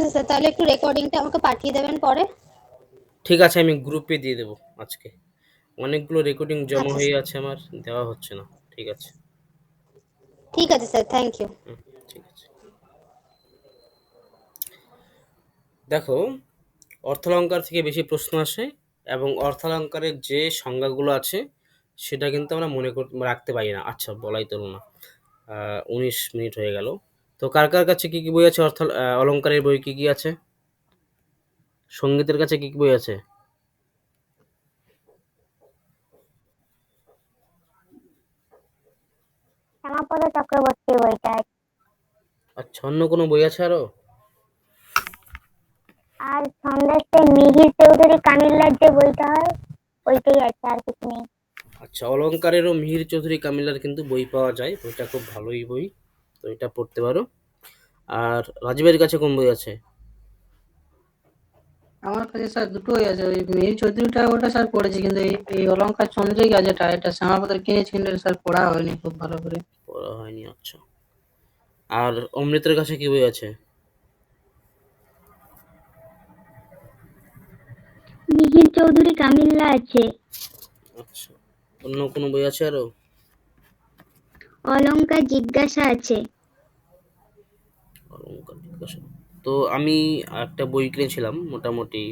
আছে স্যার, তাহলে একটু রেকর্ডিংটা আমাকে পাঠিয়ে দেবেন পরে। ঠিক আছে, আমি গ্রুপে দিয়ে দেবো আজকে। অনেকগুলো রেকর্ডিং জমা আচ্ছা হয়ে স্যার, আছে, আমার দেওয়া হচ্ছে না। ঠিক আছে। ঠিক আছে স্যার, থ্যাংক ইউ। হুম, ঠিক আছে। দেখো, অর্থালঙ্কার থেকে বেশি প্রশ্ন আসে, এবং অর্থালঙ্কারের যে সংজ্ঞাগুলো আছে সেটা কিন্তু আমরা রাখতে পারি না। আচ্ছা, বলাই তো না। 19 মিনিট হয়ে গেল। তো কার কার কাছে কি কি বই আছে? অলঙ্কারের বই কি কি আছে? সঙ্গীতের কাছে কি কি বই আছে? শ্যামাপদ চক্রবর্তীর বইটা আছে। আচ্ছা, অন্য কোনো বই আছে আরো? আর ছন্দাসে মিহির চৌধুরী কামিল্লার যে বইটা হয় ওইটাই আছে, আর কিছু নেই। আচ্ছা, অলঙ্কারেরও মিহির চৌধুরী কামিলার কিন্তু বই পাওয়া যায়, বইটা খুব ভালোই বই, তো এটা পড়তে পারো। আর রাজীবের কাছে কোন বই আছে? আমার কাছে স্যার দুটোই আছে। ওই মিহির চৌধুরীটা ওটা স্যার পড়েছি, কিন্তু এই অলঙ্কার চন্দ্রিকা যেটা, এটা শ্যামাপদের কিনেছি, কিন্তু স্যার পড়া হয়নি খুব ভালো করে। পড়া হয়নি, আচ্ছা। আর অমৃতের কাছে কি বই আছে? মিহির চৌধুরী কামিল্লা আছে। আচ্ছা, অন্য কোনো বই আছে আরো? অলঙ্কার জিজ্ঞাসা আছে। অলঙ্কার জিজ্ঞাসা। তো আমি একটা বই কিনেছিলাম মোটামুটি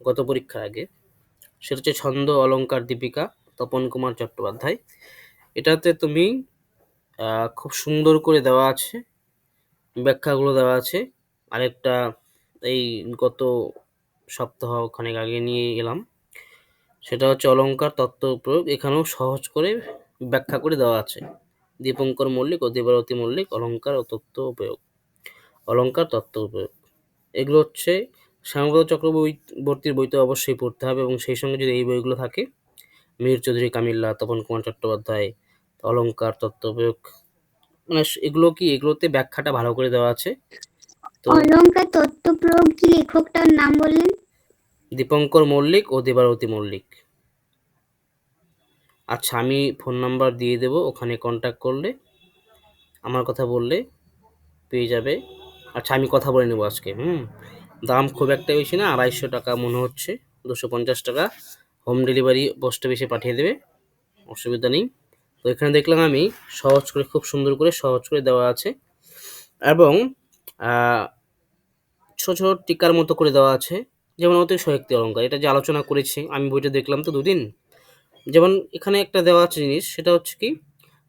গত পরীক্ষার আগে, সেটা হচ্ছে ছন্দ অলঙ্কার দীপিকা, তপন কুমার চট্টোপাধ্যায়। এটাতে তুমি খুব সুন্দর করে দেওয়া আছে, ব্যাখ্যাগুলো দেওয়া আছে। আরেকটা এই গত সপ্তাহ খানেক আগে নিয়ে এলাম, সেটা হচ্ছে অলঙ্কার তত্ত্ব প্রয়োগ। এখানেও সহজ করে ব্যাখ্যা করে দেওয়া আছে। দীপঙ্কর মল্লিক ও দেবারতী মল্লিক, অলঙ্কার ও তত্ত্ব প্রয়োগ, অলঙ্কার তত্ত্ব প্রয়োগ। এগুলো হচ্ছে শ্যামাপদ চক্রবর্তীর বইতে অবশ্যই পড়তে হবে, এবং সেই সঙ্গে যদি এই বইগুলো থাকে, মিহির চৌধুরী কামিল্লা, তপন কুমার চট্টোপাধ্যায়, অলঙ্কার তত্ত্ব প্রয়োগ, মানে এগুলোতে ব্যাখ্যাটা ভালো করে দেওয়া আছে। তো অলঙ্কার তত্ত্ব প্রয়োগ কি লেখকটার নাম বললেন? দীপঙ্কর মল্লিক ও দেবারতী মল্লিক। আচ্ছা, আমি ফোন নাম্বার দিয়ে দেবো, ওখানে কন্ট্যাক্ট করলে, আমার কথা বললে পেয়ে যাবে। আচ্ছা, আমি কথা বলে নেবো আজকে। দাম খুব একটা বেশি না, 250 টাকা মনে হচ্ছে, 250 টাকা। হোম ডেলিভারি পোস্ট অফিসে পাঠিয়ে দেবে, অসুবিধা নেই। তো এখানে দেখলাম আমি সহজ করে, খুব সুন্দর করে সহজ করে দেওয়া আছে, এবং ছোট ছোট টিকার মতো করে দেওয়া আছে। যেমন অতি শয়োক্তি অলঙ্কার, এটা যে আলোচনা করেছি আমি, বইটা দেখলাম তো দুদিন। যেমন এখানে একটা দেওয়া আছে জিনিস, সেটা হচ্ছে কি,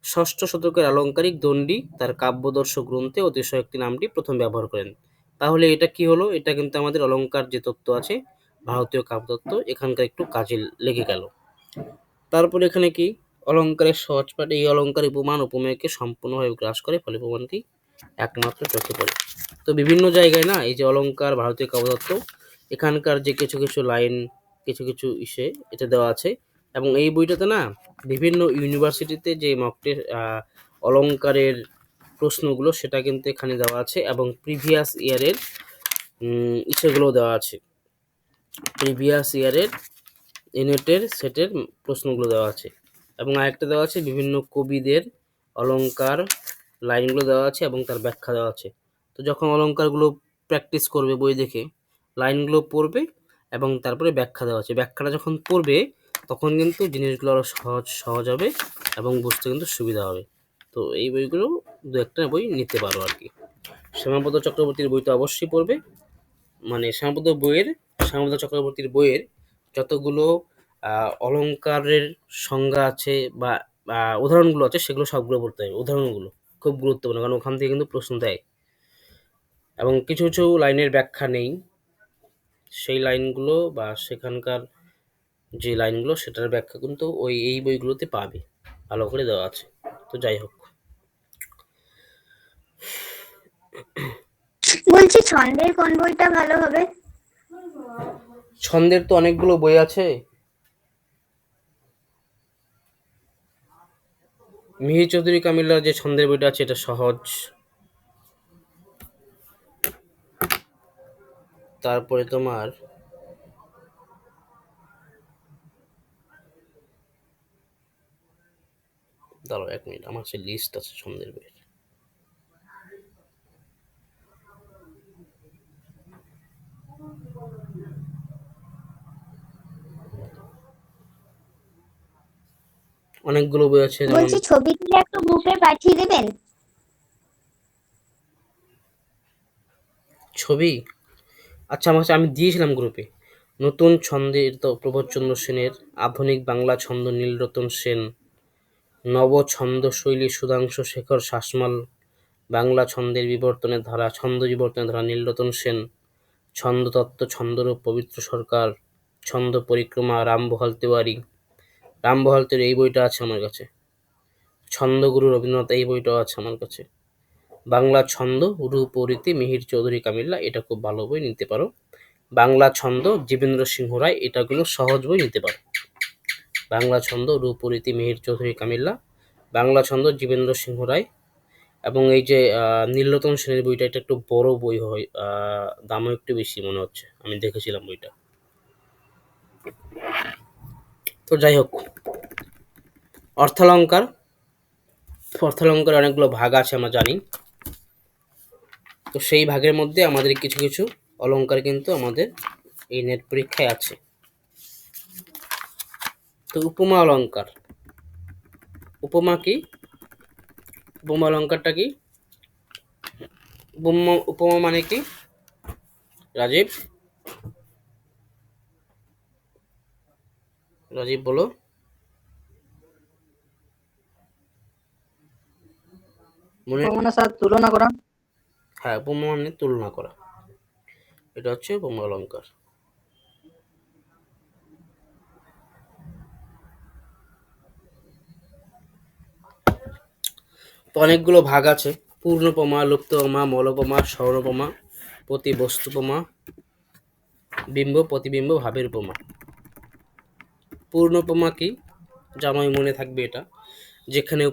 ষষ্ঠ শতকের আলংকারিক দণ্ডী তার কাব্যদর্শ গ্রন্থে অতিশয়োক্তি নামটি প্রথম ব্যবহার করেন। তাহলে এটা কি হলো? এটা কিন্তু আমাদের অলংকার যে তত্ত্ব আছে, ভারতীয় কাব্যতত্ত্ব, এখানকার একটু কাজে লেগে গেল। তারপরে এখানে কি, অলংকারের সহজ পাঠ, এই অলংকার উপমান উপমেয়কে সম্পূর্ণভাবে গ্রাস করে, ফলে উপমানটি একমাত্র চোখে পড়ে। তো বিভিন্ন জায়গায় না, এই যে অলংকার ভারতীয় কাব্যতত্ত্ব, এখানকার যে কিছু কিছু লাইন, কিছু কিছু এটা দেওয়া আছে। এবং এই বইটাতে না, বিভিন্ন ইউনিভার্সিটিতে যে মক টেস্ট অলংকারের প্রশ্নগুলো, সেটা কিন্তু এখানে দেওয়া আছে, এবং প্রিভিয়াস ইয়ারের ইসেগুলো দেওয়া আছে। প্রিভিয়াস ইয়ারের এনেটের সেটের প্রশ্নগুলো দেওয়া আছে, এবং আরেকটা দেওয়া আছে বিভিন্ন কবিদের অলংকার লাইনগুলো দেওয়া আছে, এবং তার ব্যাখ্যা দেওয়া আছে। তো যখন অলংকারগুলো প্র্যাকটিস করবে বই দেখে, লাইনগুলো পড়বে, এবং তারপরে ব্যাখ্যা দেওয়া আছে, ব্যাখ্যাটা যখন পড়বে তখন কিন্তু জিনিসগুলো আরও সহজ সহজ হবে, এবং বুঝতে কিন্তু সুবিধা হবে। তো এই বইগুলো দু একটা বই নিতে পারো আর কি। শ্যামাপদ চক্রবর্তীর বই তো অবশ্যই পড়বে, মানে শ্যামাপদ চক্রবর্তীর বইয়ের যতগুলো অলংকারের সংজ্ঞা আছে বা উদাহরণগুলো আছে, সেগুলো সবগুলো পড়তে হবে। উদাহরণগুলো খুব গুরুত্বপূর্ণ, কারণ ওখান থেকে কিন্তু প্রশ্ন দেয়, এবং কিছু কিছু লাইনের ব্যাখ্যা নেই, সেই লাইনগুলো বা সেখানকার যে লাইনগুলো, সেটার ব্যাখ্যা কিন্তু এই বইগুলোতে পাবে, ভালো করে দেওয়া আছে। তো যাই হোক, বলছি ছন্দের কোন বইটা ভালো হবে? ছন্দের তো অনেকগুলো বই আছে। মিহির চৌধুরী কামিলার যে ছন্দের বইটা আছে, এটা সহজ। তারপরে তোমার দাঁড়াও 1 মিনিট, আমার সে লিস্ট আছে ছন্দের বইয়ের। অনেকগুলো বই আছে, যেমন বলছি ছবি তুলে একটু গ্রুপে পাঠিয়ে দেবেন। ছবি। আচ্ছা, আমি দিয়েছিলাম গ্রুপে। নতুন ছন্দের তো প্রবোধচন্দ্র সেনের, আধুনিক বাংলা ছন্দ নীলরতন সেন, নব ছন্দ শৈলী সুধাংশু শেখর শাসমল, বাংলা ছন্দের বিবর্তনের ধারা, ছন্দ বিবর্তনের ধারা নীলরতন সেন, ছন্দতত্ত্ব ছন্দরূপ পবিত্র সরকার, ছন্দ পরিক্রমা রামবহাল তিওয়ারি। রামবহাল তিওয়ারি এই বইটা আছে আমার কাছে। ছন্দগুরু রবীন্দ্রনাথ এই বইটাও আছে আমার কাছে। বাংলা ছন্দ রূপ ও রীতি মিহির চৌধুরী কামিল্লা, এটা খুব ভালো বই, নিতে পারো। বাংলা ছন্দ জীবেন্দ্র সিংহ রায়, এটাগুলো সহজ বই, নিতে পারো। বাংলা ছন্দ রূপ ও রীতি মিহির চৌধুরী কামিল্লা, বাংলা ছন্দ জীবেন্দ্র সিংহ রায়। এবং এই যে নীলরতন সেনের বইটা, এটা একটু বড় বই হয়, দামও একটু বেশি মনে হচ্ছে, আমি দেখেছিলাম বইটা। তো যাই হোক, অর্থালঙ্কার। অর্থালঙ্কার অনেকগুলো ভাগ আছে আমরা জানি। তো সেই ভাগের মধ্যে আমাদের কিছু কিছু অলঙ্কার কিন্তু আমাদের এই নেট পরীক্ষায় আছে। তো উপমা অলঙ্কার। উপমা কি? উপমা অলঙ্কারটা কি? উপমা মানে কি রাজীব? রাজীব বলো। মনে, মানে স্যার তুলনা করা। হ্যাঁ, উপমা মানে তুলনা করা, এটা হচ্ছে উপমা অলঙ্কার। তো অনেকগুলো ভাগ আছে। পূর্ণপমা, লুপ্তপমা, মলপমা, স্বর্ণপমা, প্রতিবস্তুপমা, বিম্ব প্রতিবিম্ব ভাবের উপমা। পূর্ণপমা কি? জামাই মনে থাকবে এটা, যেখানে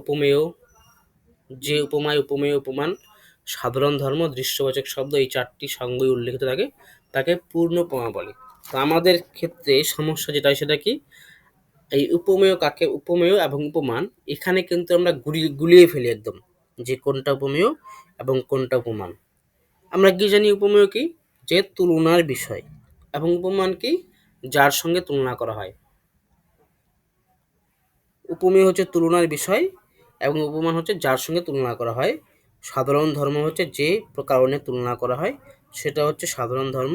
উপমেয়, যে উপমায় উপমেয় উপমান সাধারণ ধর্ম দৃশ্যবাচক শব্দ এই চারটি সঙ্গই উল্লেখিত থাকে, তাকে পূর্ণপমা বলে। তো আমাদের ক্ষেত্রে সমস্যা যেটা, সেটা কি, এই উপমেয় কাকে, উপমেয় এবং উপমান এখানে কিন্তু আমরা গুলিয়ে ফেলি একদম, যে কোনটা উপমেয় এবং কোনটা উপমান। আমরা কি জানি উপমেয় কি? যে তুলনার বিষয়। এবং উপমান কি? যার সঙ্গে তুলনা করা হয়। উপমেয় হচ্ছে তুলনার বিষয় এবং উপমান হচ্ছে যার সঙ্গে তুলনা করা হয়। সাধারণ ধর্ম হচ্ছে যে কারণে তুলনা করা হয় সেটা হচ্ছে সাধারণ ধর্ম।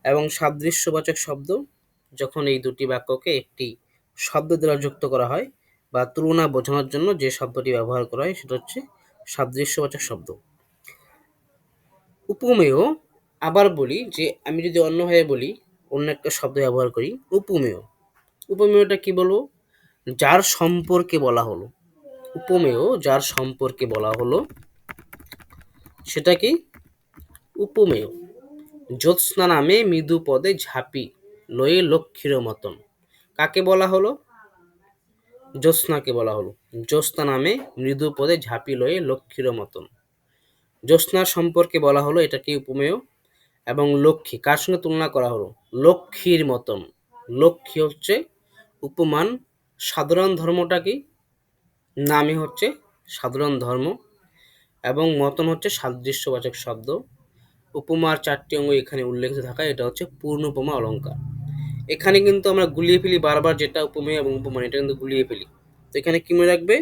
এবং সাদৃশ্যবাচক শব্দ, যখন এই দুটি বাক্যকে একটি শব্দ দ্বারা যুক্ত করা হয় বা তুলনা বোঝানোর জন্য যে শব্দটি ব্যবহার করা হয় সেটা হচ্ছে সাদৃশ্যবাচক শব্দ। উপমেয়, আবার বলি যে আমি যদি অন্যভাবে বলি, অন্য একটা শব্দ ব্যবহার করি, উপমেয়। উপমেয়টা কি বলবো? যার সম্পর্কে বলা হলো। উপমেয় যার সম্পর্কে বলা হলো সেটা কি? উপমেয়। জ্যোৎস্না নামে মৃদু পদে ঝাঁপি লয়ে লক্ষ্মীর মতন, কাকে বলা হলো? জ্যোৎস্নাকে বলা হলো। জ্যোৎস্না নামে মৃদু পদে ঝাঁপি লয়ে লক্ষ্মীর মতন, জ্যোৎস্নার সম্পর্কে বলা হলো, এটা কি? উপমেয়। এবং লক্ষ্মী, কার সঙ্গে তুলনা করা হলো? লক্ষ্মীর মতন। লক্ষ্মী হচ্ছে উপমান। সাধারণ ধর্মটা কি? নামই হচ্ছে সাধারণ ধর্ম এবং মতন হচ্ছে সাদৃশ্যবাচক শব্দ। উপমার চারটি অঙ্গ এখানে উল্লেখিত থাকা, এটা হচ্ছে পূর্ণ উপমা অলঙ্কার। এখানে কিন্তু আমরা গুলিয়ে ফেলি বারবার, যেটা উপমেয় এবং উপমান, এটা কিন্তু গুলিয়ে ফেলি। তো এখানে কি মনে রাখবে?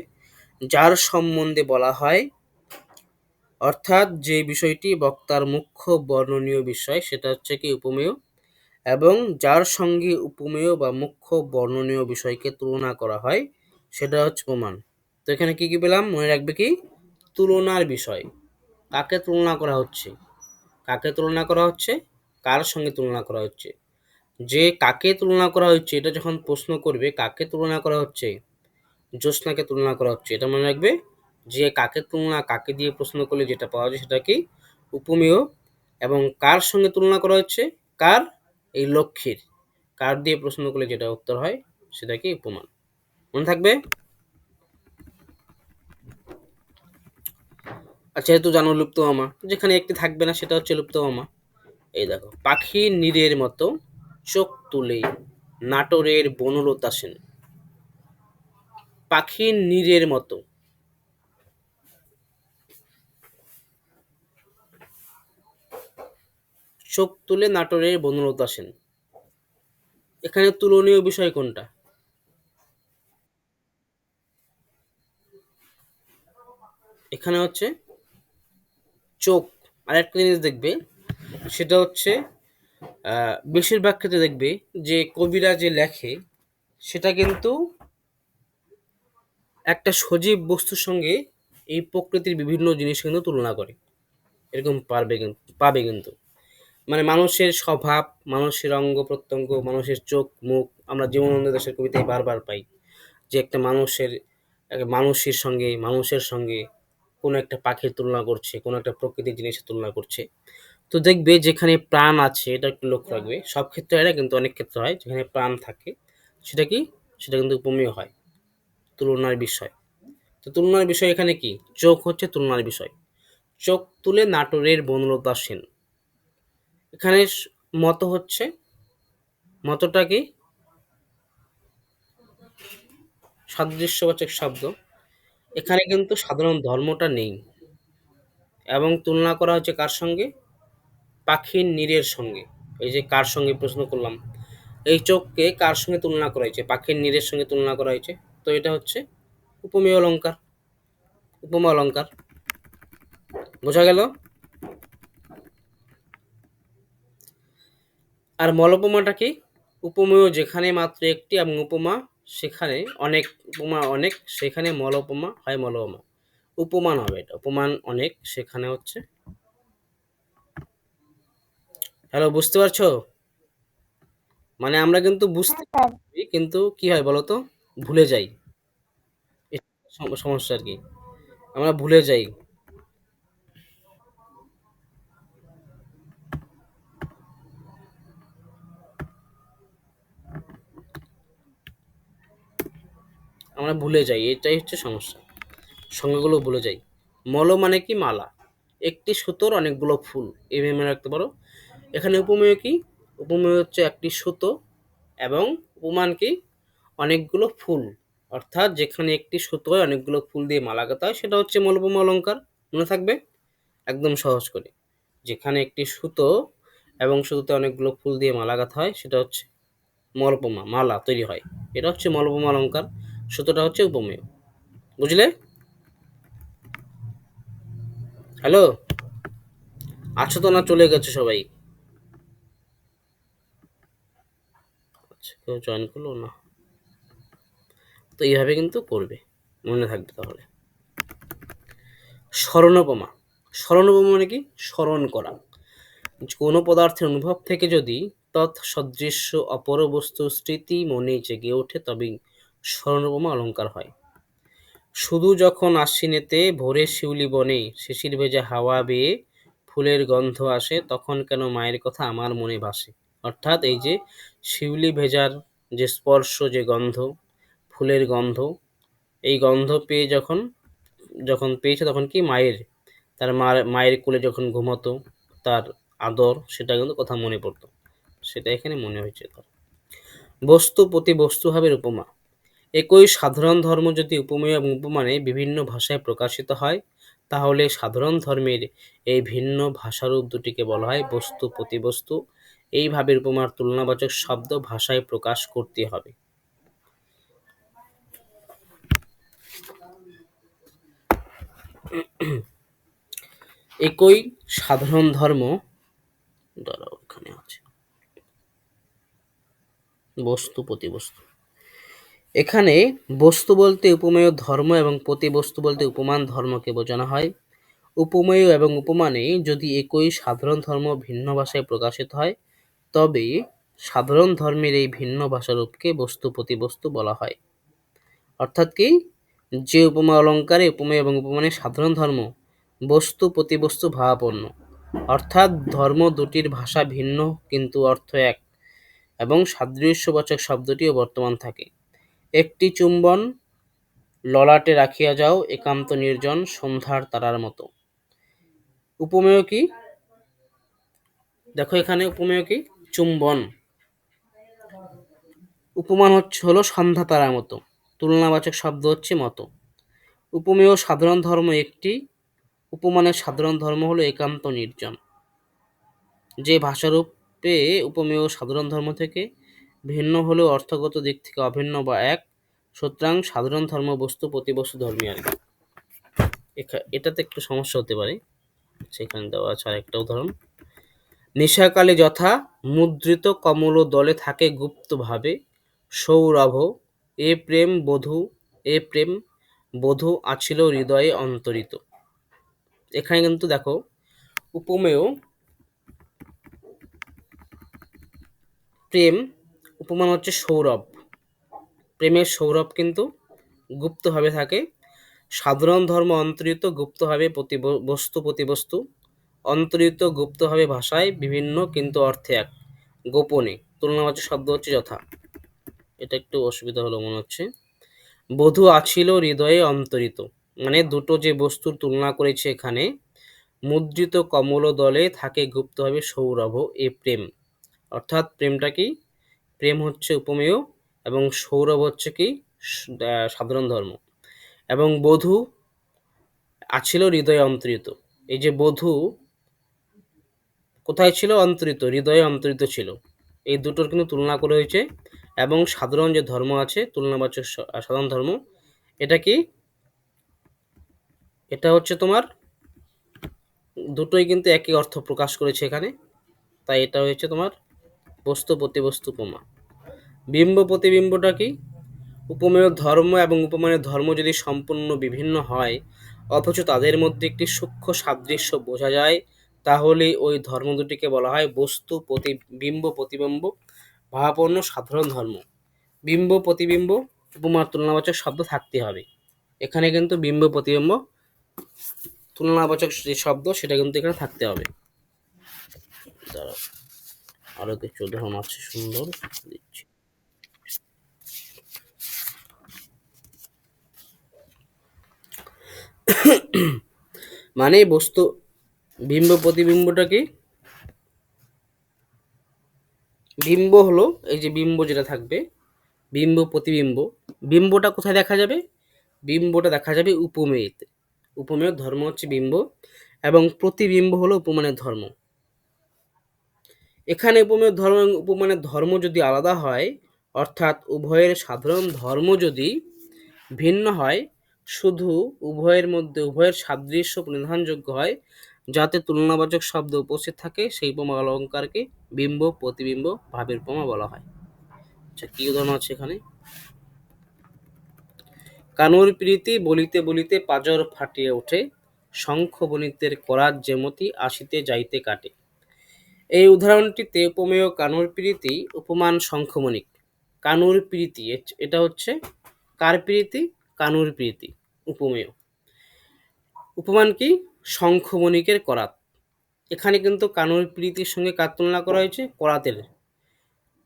যার সম্বন্ধে বলা হয়, অর্থাৎ যে বিষয়টি বক্তার মুখ্য বর্ণনীয় বিষয়, সেটা হচ্ছে কি? উপমেয়। এবং যার সঙ্গে উপমেয় বা মুখ্য বর্ণনীয় বিষয়কে তুলনা করা হয় সেটা হচ্ছে উপমান। তো এখানে কি কি পেলাম? মনে রাখবে কি? তুলনার বিষয়। কাকে তুলনা করা হচ্ছে? কাকে তুলনা করা হচ্ছে? কার সঙ্গে তুলনা করা হচ্ছে? যে কাকে তুলনা করা হচ্ছে, এটা যখন প্রশ্ন করবে কাকে তুলনা করা হচ্ছে, জ্যোৎস্নাকে তুলনা করা হচ্ছে, এটা মনে রাখবে। যে কাকে তুলনা, কাকে দিয়ে প্রশ্ন করলে যেটা পাওয়া যায় সেটা কি? উপমেয়। এবং কার সঙ্গে তুলনা করা হচ্ছে? কার? এই লক্ষ্মীর। কার দিয়ে প্রশ্ন করলে যেটা উত্তর হয় সেটা কি? উপমান। মনে থাকবে? আচ্ছা, যেহেতু জানো লুপ্তমামা, যেখানে একটি থাকবে না সেটা হচ্ছে লুপ্তমামা। এই দেখো, পাখির নীরের মতো চোখ তুলে নাটোরের বনলতা সেন। পাখির নীরের মতো, চোখ তুলে নাটোরের বনলতা সেন। এখানে তুলনীয় বিষয় কোনটা? এখানে হচ্ছে চোখ। আরেকটা জিনিস দেখবে, সেটা হচ্ছে বেশিরভাগ ক্ষেত্রে দেখবে যে কবিরা যে লেখে সেটা কিন্তু একটা সজীব বস্তুর সঙ্গে এই প্রকৃতির বিভিন্ন জিনিস কিন্তু তুলনা করে। এরকম পাবে কিন্তু মানে মানুষের স্বভাব, মানুষের অঙ্গ প্রত্যঙ্গ, মানুষের চোখ মুখ, আমরা জীবনানন্দ দাশের কবিতায় বারবার পাই যে একটা মানুষের সঙ্গে কোনো একটা পাখির তুলনা করছে, কোনো একটা প্রকৃতির জিনিসের তুলনা করছে। তো দেখবে যেখানে প্রাণ আছে, এটা একটু লক্ষ্য রাখবে, সব ক্ষেত্রে হয় না কিন্তু অনেক ক্ষেত্রে হয়, যেখানে প্রাণ থাকে সেটা কি, সেটা কিন্তু উপমেয় হয়, তুলনার বিষয়। তো তুলনার বিষয় এখানে কি, চোখ হচ্ছে তুলনার বিষয়। চোখ তুলে নাটোরের বনলতা সেন, এখানে মত হচ্ছে, মতটা কি সাদৃশ্যবাচক শব্দ, এখানে কিন্তু সাধারণ ধর্মটা নেই এবং তুলনা করা হচ্ছে কার সঙ্গে, পাখির নীড়ের সঙ্গে। এই যে কার সঙ্গে প্রশ্ন করলাম, এই চোখকে কার সঙ্গে তুলনা করা হয়েছে, পাখির নীড়ের সঙ্গে তুলনা করা হয়েছে। তো এটা হচ্ছে উপমেয় অলঙ্কার, উপমা অলঙ্কার। বোঝা গেল? আর মলোপমাটা কি, উপমেয় যেখানে মাত্র একটি এবং উপমা সেখানে অনেক, উপমা অনেক সেখানে মলোপমা হয় মলোপমা। উপমান হবে এটা, উপমান অনেক সেখানে হচ্ছে। হ্যালো, বুঝতে পারছো? মানে আমরা কিন্তু বুঝতে হ্যাঁ স্যার। পারি কিন্তু কি হয় বলতো, ভুলে যাই। এটা সমস্যা আর কি, আমরা ভুলে যাই। আমরা ভুলে যাই, এটাই হচ্ছে সমস্যা, সংজ্ঞাগুলো ভুলে যাই। মল মানে কি, মালা, একটি সুতোর অনেকগুলো ফুল, এইভাবে মনে রাখতে পারো। এখানে উপমেয় কি, উপমেয় হচ্ছে একটি সুতো এবং উপমান কি, অনেকগুলো ফুল। অর্থাৎ যেখানে একটি সুতোয় অনেকগুলো ফুল দিয়ে মালা গাঁথা হয় সেটা হচ্ছে মলপমা অলঙ্কার। মনে থাকবে একদম সহজ করে, যেখানে একটি সুতো এবং সুতোতে অনেকগুলো ফুল দিয়ে মালা গাঁথা হয় সেটা হচ্ছে মলপমা, মালা তৈরি হয়, এটা হচ্ছে মলপমা অলঙ্কার। সুতোটা হচ্ছে উপমেয়। বুঝলে? হ্যালো, আছো তো না চলে গেছে সবাই? আচ্ছা, কেউ জয়েন করলো না। তো এইভাবে কিন্তু করবে, মনে থাকবে তাহলে। স্মরণোপমা, স্মরণোপমা মানে কি, স্মরণ করা। কোনো পদার্থের অনুভব থেকে যদি তৎসদৃশ্য অপর বস্তু স্মৃতি মনে জেগে ওঠে তবেই স্মরণোপমা অলঙ্কার হয়। শুধু যখন আশ্বিনেতে ভোরে শিউলি বনে শিশির ভেজা হাওয়া বেয়ে ফুলের গন্ধ আসে তখন কেন মায়ের কথা আমার মনে ভাসে। অর্থাৎ এই যে শিউলি ভেজার যে স্পর্শ, যে গন্ধ, ফুলের গন্ধ, এই গন্ধ পেয়ে যখন যখন পেয়েছে তখন কি মায়ের, তার মায়ের কোলে যখন ঘুমোতো, তার আদর, সেটা কিন্তু কথা মনে পড়তো, সেটা এখানে মনে হয়েছে তার। বস্তু প্রতি বস্তুভাবের উপমা, একই সাধারণ ধর্ম যদি উপমেয় এবং উপমানে বিভিন্ন ভাষায় প্রকাশিত হয় তাহলে সাধারণ ধর্মের এই ভিন্ন ভাষারূপ দুটিকে বলা হয় বস্তু প্রতিবস্তু। এইভাবে উপমার তুলনাবাচক শব্দ ভাষায় প্রকাশ করতে হবে। একই সাধারণ ধর্ম, দাঁড়াও এখানে আছে বস্তু প্রতিবস্তু, এখানে বস্তু বলতে উপমেয় ধর্ম এবং প্রতিবস্তু বলতে উপমান ধর্মকে বোঝানো হয়। উপমেয় এবং উপমানে যদি একই সাধারণ ধর্ম ভিন্ন ভাষায় প্রকাশিত হয় তবে সাধারণ ধর্মের এই ভিন্ন ভাষারূপকে বস্তু প্রতিবস্তু বলা হয়। অর্থাৎ কি, যে উপমা অলঙ্কারে উপমেয় এবং উপমানে সাধারণ ধর্ম বস্তু প্রতিবস্তু ভাবাপন্ন, অর্থাৎ ধর্ম দুটির ভাষা ভিন্ন কিন্তু অর্থ এক এবং সাদৃশ্যবাচক শব্দটিও বর্তমান থাকে। একটি চুম্বন ললাটে রাখিয়া যাও একান্ত নির্জন সন্ধ্যার তারার মতো। উপমেয় কি, দেখো এখানে উপমেয় কি, চুম্বন। উপমান হলো সন্ধ্যা তারার মতো, তুলনাবাচক শব্দ হচ্ছে মতো। উপমেয় সাধারণ ধর্ম একটি, উপমানের সাধারণ ধর্ম হলো একান্ত নির্জন। যে ভাষারূপে উপমেয় সাধারণ ধর্ম থেকে ভিন্ন হলেও অর্থগত দিক থেকে অভিন্ন বা এক, সুতরাং সাধারণ ধর্ম বস্তু প্রতিবস্তু ধর্মী আর কি। এটাতে একটু সমস্যা হতে পারে। সেখানে দেওয়া আছে আরেকটা উদাহরণ। নিশাকালে যথা মুদ্রিত কমল দলে থাকে গুপ্তভাবে সৌরভ এ প্রেম বধূ আছিল হৃদয়ে অন্তরিত। এখানে কিন্তু দেখো উপমেয় প্রেম, উপমান হচ্ছে সৌরভ, প্রেমের সৌরভ কিন্তু গুপ্তভাবে থাকে। সাধারণ ধর্ম অন্তরিত গুপ্তভাবে বস্তু প্রতিবস্তু, অন্তরিত গুপ্তভাবে ভাষায় বিভিন্ন কিন্তু অর্থে এক, গোপনে। তুলনাবাচক শব্দ হচ্ছে যথা। এটা একটু অসুবিধা হলো মনে হচ্ছে। বধূ আছিল হৃদয়ে অন্তরিত, মানে দুটো যে বস্তুর তুলনা করেছে এখানে, মুদ্রিত কমল দলে থাকে গুপ্তভাবে সৌরভ এ প্রেম, অর্থাৎ প্রেমটা কি, প্রেম হচ্ছে উপমেয় এবং সৌরভ হচ্ছে কি সাধারণ ধর্ম। এবং বধূ আছিল হৃদয়ে অন্তরিত, এই যে বধূ কোথায় ছিল, অন্তরিত, হৃদয়ে অন্তরিত ছিল। এই দুটোর কিন্তু তুলনা করে হয়েছে। এবং সাধারণ যে ধর্ম আছে তুলনাবাচক সাধারণ ধর্ম, এটা কি, এটা হচ্ছে তোমার দুটোই কিন্তু একই অর্থ প্রকাশ করেছে এখানে, তাই এটা হয়েছে তোমার বস্তু প্রতিবস্তু উপমা। বিম্ব প্রতিবিম্বটা কি, উপমেয় ধর্ম এবং উপমানের ধর্ম যদি সম্পূর্ণ বিভিন্ন হয় অথচ তাদের মধ্যে একটি সূক্ষ্ম সাদৃশ্য বোঝা যায়, তাহলে ওই ধর্ম দুটিকে বলা হয় বস্তু বিম্ব প্রতিবিম্ব ভাবাপন্ন সাধারণ ধর্ম। বিম্ব প্রতিবিম্ব উপমার তুলনাবাচক শব্দ থাকতে হবে। এখানে কিন্তু বিম্ব প্রতিবিম্ব তুলনাবাচক যে শব্দ সেটা কিন্তু এখানে থাকতে হবে। দাঁড়াও, আরো কিছু উদাহরণ আছে সুন্দর দিচ্ছি। মানে বস্তু বিম্ব প্রতিবিম্বটা কি, বিম্ব হলো এই যে বিম্ব যেটা থাকবে, বিম্ব প্রতিবিম্ব, বিম্বটা কোথায় দেখা যাবে, বিম্বটা দেখা যাবে উপমেয়তে। উপমেয়ের ধর্ম হচ্ছে বিম্ব এবং প্রতিবিম্ব হলো উপমানের ধর্ম। এখানে উপমেয়ের ধর্ম এবং উপমানের ধর্ম যদি আলাদা হয়, অর্থাৎ উভয়ের সাধারণ ধর্ম যদি ভিন্ন হয়, শুধু উভয়ের মধ্যে উভয়ের সাদৃশ্য পরিধানযোগ্য হয়, যাতে তুলনাবাচক শব্দ উপস্থিত থাকে, সেই উপমা অলঙ্কারকে বিম্ব প্রতিবিম্ব ভাবের উপমা বলা হয়। আচ্ছা, কি উদাহরণ আছে এখানে? কানুর প্রীতি বলিতে বলিতে পাজর ফাটিয়ে ওঠে, শঙ্খ বণিতের করাত যেমতি আসিতে যাইতে কাটে। এই উদাহরণটিতে উপমেয় কানুর প্রীতি, উপমান শঙ্খমণিক। কানুর প্রীতি এটা হচ্ছে কার প্রীতি, কানুর প্রীতি উপমেয়। উপমান কি, শঙ্খমণিকের করাত। এখানে কিন্তু কানুর প্রীতির সঙ্গে কার তুলনা করা হয়েছে, করাতের,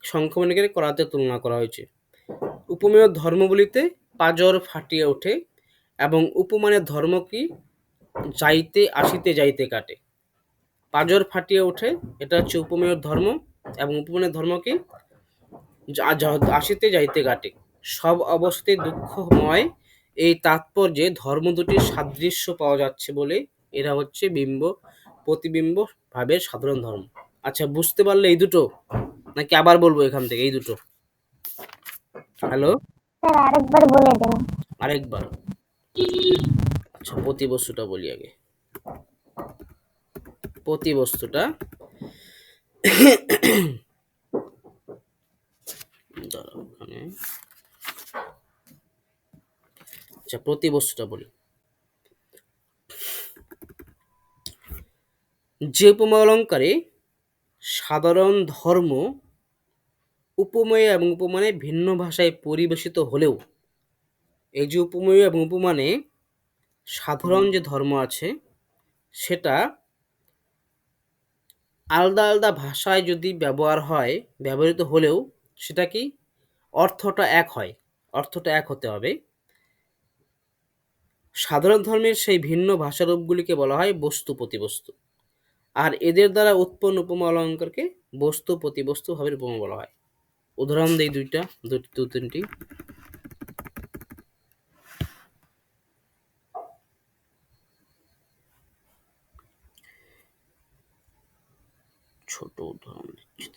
শঙ্খমণিকের করাতের তুলনা করা হয়েছে। উপমেয় ধর্ম বলিতে পাজর ফাটিয়ে ওঠে এবং উপমানের ধর্ম কি, যাইতে আসিতে যাইতে কাটে। পাজর ফাটিয়ে ওঠে এটা হচ্ছে উপমেয় ধর্ম এবং উপমানের ধর্ম কি, আসিতে যাইতে কাটে। সব অবস্থায় দুঃখময়, এই তাৎপর্যে ধর্ম দুটির সাদৃশ্য পাওয়া যাচ্ছে বলে এরা হচ্ছে বিম্ব প্রতিবিম্ব ভাবের সাধারণ ধর্ম। আচ্ছা, বুঝতে পারলে এই দুটো, নাকি আবার বলবো এখান থেকে এই দুটো? হ্যালো, স্যার আরেকবার বলে দেন। আরেকবার। আচ্ছা, প্রতিবস্তুটা বলি আগে। প্রতিবস্তুটা দাঁড়াও ওখানে। আচ্ছা, প্রতিবস্তুটা বলি। যে উপমা অলঙ্কারে সাধারণ ধর্ম উপমেয় এবং উপমানে ভিন্ন ভাষায় পরিবেশিত হলেও, এই যে উপমেয় এবং উপমানে সাধারণ যে ধর্ম আছে সেটা আলাদা আলাদা ভাষায় যদি ব্যবহৃত হলেও সেটা কি, অর্থটা এক হয়, অর্থটা এক হতে হবে। সাধারণ ধর্মের সেই ভিন্ন ভাষারূপগুলিকে বলা হয় বস্তু প্রতিবস্তু, আর এদের দ্বারা উৎপন্ন উপমা অলঙ্কারকে বস্তু প্রতিবস্তু ভাবের উপমা বলা হয়। উদাহরণ দেই দু তিনটি। ছোট উদাহরণ দিচ্ছি।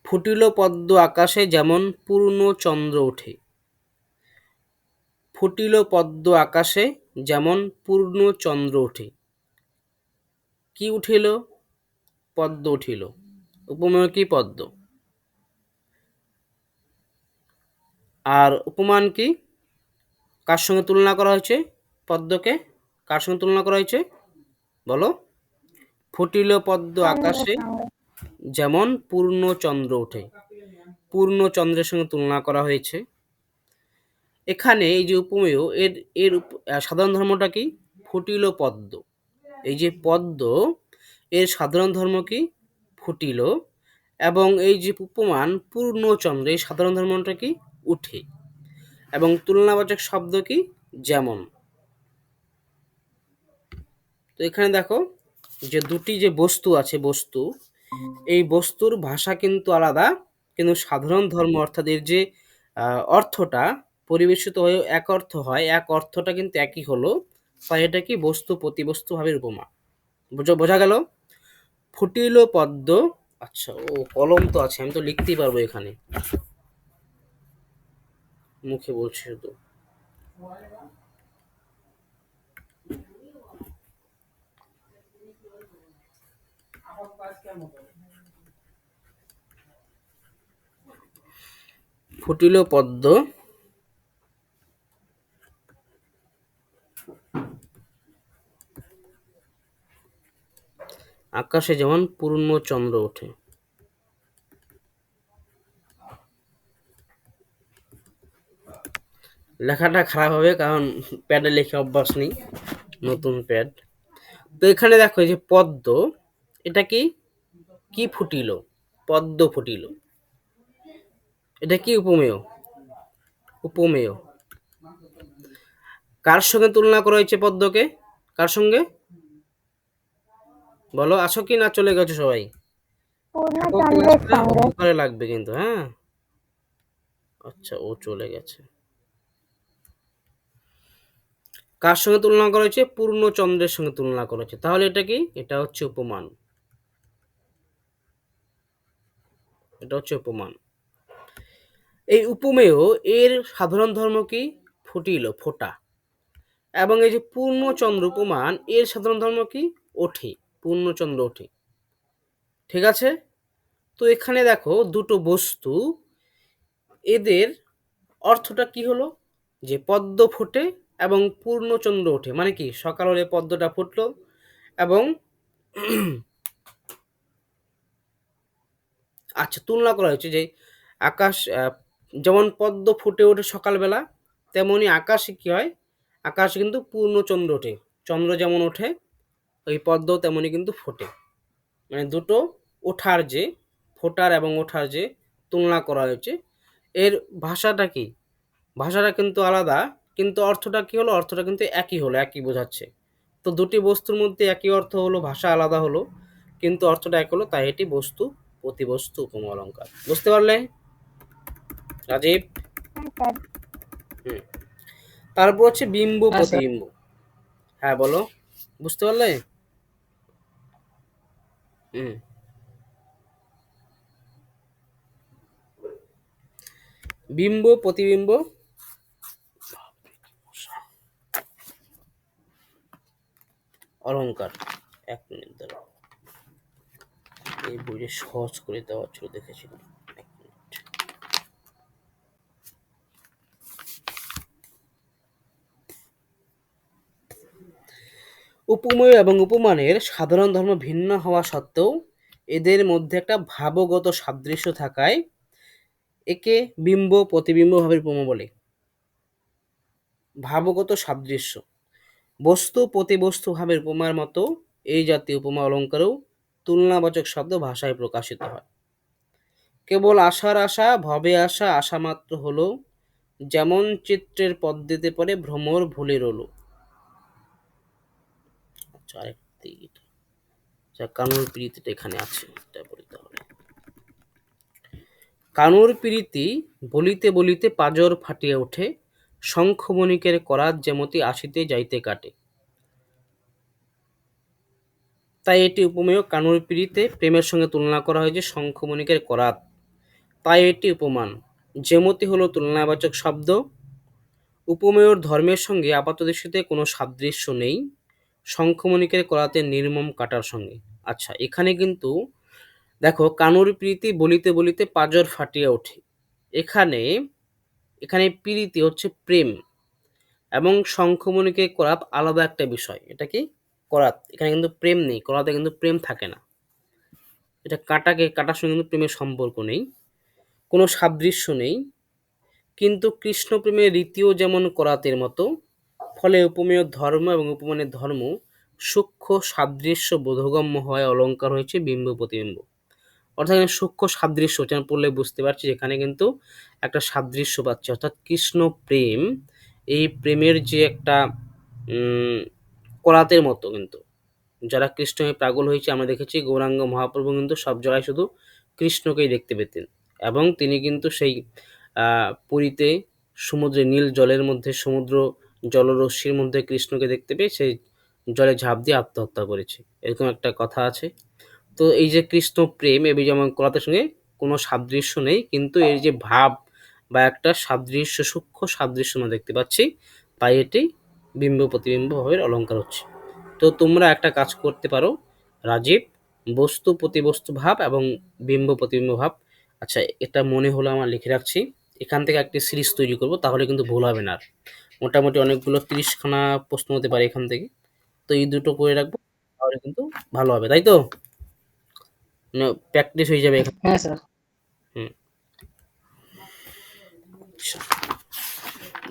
ফুটিল পদ্ম আকাশে যেমন পূর্ণ চন্দ্র ওঠে। ফুটিল পদ্ম আকাশে যেমন পূর্ণ চন্দ্র ওঠে। কি উঠিল? পদ্ম উঠিল। উপমেয় কি? পদ্ম। আর উপমান কি? কার সঙ্গে তুলনা করা হয়েছে পদ্মকে? কার সঙ্গে তুলনা করা হয়েছে বলো? ফুটিল পদ্ম আকাশে চন্দ্রের সঙ্গে। যেমন পূর্ণ চন্দ্র ওঠে। পূর্ণ চন্দ্রের সঙ্গে তুলনা করা হয়েছে। এখানে এই যে উপমেয় এর এর সাধারণ ধর্মটা কি? ফুটিল পদ্ম। এই যে পদ্ম এর সাধারণ ধর্ম কি? ফুটিল। এবং এই যে উপমান পূর্ণচন্দ্র এই সাধারণ ধর্মটা কি? উঠে। এবং তুলনাবাচক শব্দ কি? যেমন। তো এখানে দেখো যে দুটি যে বস্তু আছে, বস্তু, এই বস্তুর ভাষা কিন্তু আলাদা, কিন্তু সাধারণ ধর্ম অর্থাৎ এর যে অর্থটা পরিবেশিত হয়ে এক অর্থ হয়, এক অর্থটা কিন্তু একই হলো। তাই এটা কি? বস্তু প্রতিবস্তু ভাবের উপমা। বোঝা গেল? ফুটিল পদ্ম। আচ্ছা, ও কলম তো আছে, আমি তো লিখতেই পারবো এখানে, মুখে বলছি শুধু। ফুটিল পদ্ম আকাশে যেমন পূর্ণ চন্দ্র ওঠে। লেখাটা খারাপ হবে কারণ প্যাডে লেখা অভ্যাস নেই, নতুন প্যাড। তো এখানে দেখো এই যে পদ্ম, এটা কি? কি ফুটিল? পদ্ম ফুটিল। এটা কি? উপমেয়। উপমেয়। কার সঙ্গে তুলনা করা হয়েছে পদ্মকে? কার সঙ্গে বলো? আছো কি না চলে গেছো সবাই? পূর্ণচন্দ্রের সঙ্গে। উপকারে লাগবে কিন্তু, হ্যাঁ। আচ্ছা, ও চলে গেছে। কার সঙ্গে তুলনা করা হয়েছে? পূর্ণচন্দ্রের সঙ্গে তুলনা করা হয়েছে। তাহলে এটা কি? এটা হচ্ছে উপমান। এটা হচ্ছে উপমান। এই উপমেয় এর সাধারণ ধর্ম কি? ফুটিল, ফোটা। এবং এই যে পূর্ণচন্দ্র উপমান এর সাধারণ ধর্ম কি? ওঠে, পূর্ণচন্দ্র ওঠে। ঠিক আছে? তো এখানে দেখো দুটো বস্তু, এদের অর্থটা কি হলো? যে পদ্ম ফোটে এবং পূর্ণচন্দ্র ওঠে। মানে কি? সকাল হলে পদ্মটা ফুটলো এবং আচ্ছা, তুলনা করা হয়েছে যে আকাশ যেমন পদ্ম ফুটে ওঠে সকালবেলা, তেমনি আকাশে কি হয়? আকাশে কিন্তু পূর্ণচন্দ্র ওঠে। চন্দ্র যেমন ওঠে, ওই পদ্ম তেমনি কিন্তু ফোটে। মানে দুটো ওঠার যে, ফোটার এবং ওঠার যে তুলনা করা হয়েছে, এর ভাষাটা কি? ভাষাটা কিন্তু আলাদা, কিন্তু অর্থটা কি হলো? অর্থটা কিন্তু একই হলো, একই বোঝাচ্ছে। তো দুটি বস্তুর মধ্যে একই অর্থ হলো, ভাষা আলাদা হলো, কিন্তু অর্থটা এক হলো, তাই এটি বস্তু প্রতিবস্তু উপমা অলঙ্কার। বুঝতে পারলে রাজীব? স্যার। হুম। তারপর হচ্ছে বিম্ব হ্যাঁ স্যার। প্রতিবিম্ব। হ্যাঁ বলো, বুঝতে পারলে? হুম। বিম্ব প্রতিবিম্ব অলঙ্কার। এক মিনিট দাঁড়াও, এই বইটা সহজ করে দেওয়া ছিল, দেখেছিলাম। এক মিনিট। উপমেয় এবং উপমানের সাধারণ ধর্ম ভিন্ন হওয়া সত্ত্বেও এদের মধ্যে একটা ভাবগত সাদৃশ্য থাকায় একে বিম্ব প্রতিবিম্ব ভাবের উপমা বলে। ভাবগত সাদৃশ্য, বস্তু প্রতিবস্তু ভাবের উপমার মতো এই জাতীয় উপমা অলঙ্কারেও তুলনাবাচক শব্দ ভাষায় প্রকাশিত হয়। কেবল আশার আশা, ভবে আশা, আশা মাত্র হলো, যেমন চিত্রের পদ্মেতে পড়ে ভ্রমর ভুলে রইল। আচ্ছা, আরেকটি কানুর প্রীতিটা এখানে আছে, এটা বলি তাহলে। কানুর প্রীতি বলিতে বলিতে পাজর ফাটিয়া ওঠে, শঙ্খমণিকের করাত যেমতি আসিতে যাইতে কাটে। তাই এটি উপমেয়। কানুর প্রীতিতে প্রেমের সঙ্গে তুলনা করা হয়েছে শঙ্খমণিকের করাত, তাই এটি উপমান। যেমতি হলো তুলনাবাচক শব্দ, উপমেয়র ধর্মের সঙ্গে আপাতদৃষ্টিতে কোনো সাদৃশ্য নেই শঙ্খমণিকের করাতে নির্মম কাটার সঙ্গে। আচ্ছা, এখানে কিন্তু দেখো, কানুর প্রীতি বলিতে বলিতে পাঁজর ফাটিয়া ওঠে। এখানে এখানে প্রীতি হচ্ছে প্রেম, এবং শঙ্খমণিকে করাত আলাদা একটা বিষয়। এটা কি করাত? এখানে কিন্তু প্রেম নেই, করাতে কিন্তু প্রেম থাকে না। এটা কাটার সঙ্গে কিন্তু প্রেমের সম্পর্ক নেই, কোনো সাদৃশ্য নেই। কিন্তু কৃষ্ণ প্রেমের রীতিও যেমন করাতের মতো, ফলে উপমেয় ধর্ম এবং উপমানের ধর্ম সূক্ষ্ম সাদৃশ্য বোধগম্য হয় অলঙ্কার হয়েছে বিম্ব প্রতিবিম্ব। অর্থাৎ এখানে সূক্ষ্ম সাদৃশ্য যেমন পড়লে বুঝতে পারছি, এখানে কিন্তু একটা সাদৃশ্য পাচ্ছি। অর্থাৎ কৃষ্ণ প্রেম, এই প্রেমের যে একটা করাতের মতো, কিন্তু যারা কৃষ্ণকে পাগল হয়েছে আমরা দেখেছি গৌরাঙ্গ মহাপ্রভু কিন্তু সব জায়গায় শুধু কৃষ্ণকেই দেখতে পেতেন, এবং তিনি কিন্তু সেই পুরীতে সমুদ্রে নীল জলের মধ্যে, সমুদ্র জলরশ্মির মধ্যে কৃষ্ণকে দেখতে পেয়ে সেই জলে ঝাঁপ দিয়ে আত্মহত্যা করেছে, এরকম একটা কথা আছে। তো এই যে কৃষ্ণ প্রেম, এই যেমন কলাতের সঙ্গে কোনো সাদৃশ্য নেই, কিন্তু এর যে ভাব বা একটা সাদৃশ্য, সূক্ষ্ম সাদৃশ্য আমরা দেখতে পাচ্ছি, তাই এটি বিম্ব প্রতিবিম্ব ভাবের অলঙ্কার হচ্ছে। তো তোমরা একটা কাজ করতে পারো রাজীব, বস্তু প্রতিবস্তু ভাব এবং বিম্ব প্রতিবিম্ব ভাব। আচ্ছা, এটা মনে হলো আমার, লিখে রাখছি। এখান থেকে একটি সিরিজ তৈরি করব, তাহলে কিন্তু ভুল হবে না আর। মোটামুটি অনেকগুলো 30খানা প্রশ্ন হতে পারে এখান থেকে। তো এই দুটো করে রাখবো, তাহলে কিন্তু ভালো হবে, তাই তো? প্র্যাকটিস হয়ে যাবে এখানে। হ্যাঁ স্যার। হুম, আচ্ছা,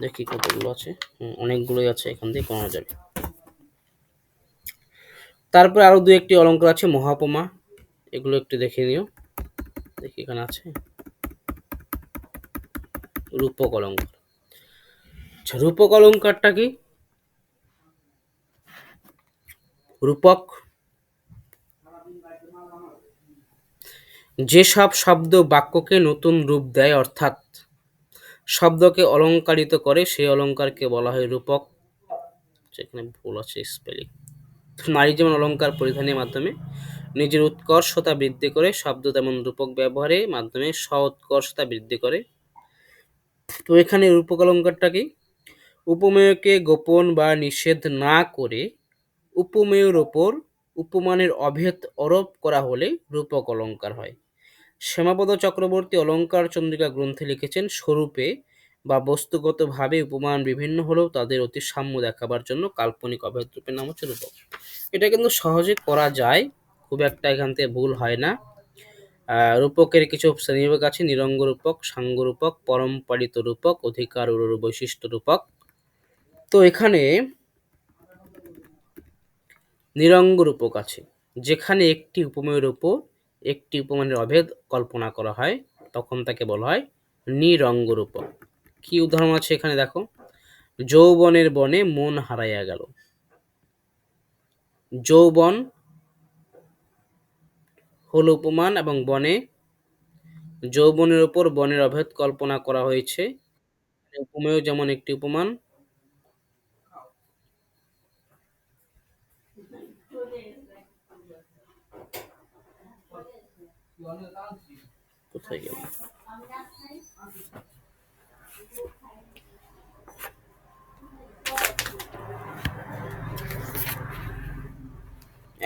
দেখি কতগুলো আছে। অনেকগুলোই আছে, এখান থেকে করা যাবে। তারপর আরো দু একটি অলঙ্কার আছে মহাপমা, এগুলো একটু দেখে নিও। দেখি এখানে আছে রূপক অলঙ্কার। আচ্ছা, রূপক অলঙ্কারটা কি? রূপক যেসব শব্দ বাক্যকে নতুন রূপ দেয়, অর্থাৎ শব্দকে অলঙ্কারিত করে, সেই অলঙ্কারকে বলা হয় রূপক। সেখানে ভুল আছে স্পেলিং। নারী যেমন অলঙ্কার পরিধানের মাধ্যমে নিজের উৎকর্ষতা বৃদ্ধি করে, শব্দ তেমন রূপক ব্যবহারের মাধ্যমে স্ব উৎকর্ষতা বৃদ্ধি করে। তো এখানে রূপক অলঙ্কারটা কি? উপমেয়কে গোপন বা নিষেধ না করে উপমেয়ের ওপর উপমানের অভেদ আরোপ করা হলে রূপক অলঙ্কার হয়। শ্যামাপদ চক্রবর্তী অলঙ্কার চন্দ্রিকা গ্রন্থে লিখেছেন, স্বরূপে বা বস্তুগতভাবে উপমান বিভিন্ন হলেও তাদের অতি সাম্য দেখাবার জন্য কাল্পনিক অভেদ রূপের নাম হচ্ছে রূপক। এটা কিন্তু সহজে করা যায়, খুব একটা এখান থেকে ভুল হয় না। রূপকের কিছু শ্রেণীবিভাগ আছে: নিরঙ্গ রূপক, সাঙ্গ রূপক, পরম্পরিত রূপক, অধিকার ও বৈশিষ্ট্য রূপক। তো এখানে নিরঙ্গ রূপক আছে, যেখানে একটি উপমেয়ের উপর একটি উপমানের অভেদ কল্পনা করা হয়, তখন তাকে বলা হয় নিরঙ্গ রূপক। কি উদাহরণ আছে এখানে দেখো, যৌবনের বনে মন হারাইয়া গেল। যৌবন হলো উপমান, এবং বনে, যৌবনের উপর বনের অভেদ কল্পনা করা হয়েছে। উপমেয় যেমন একটি উপমান। কোথায় গেল?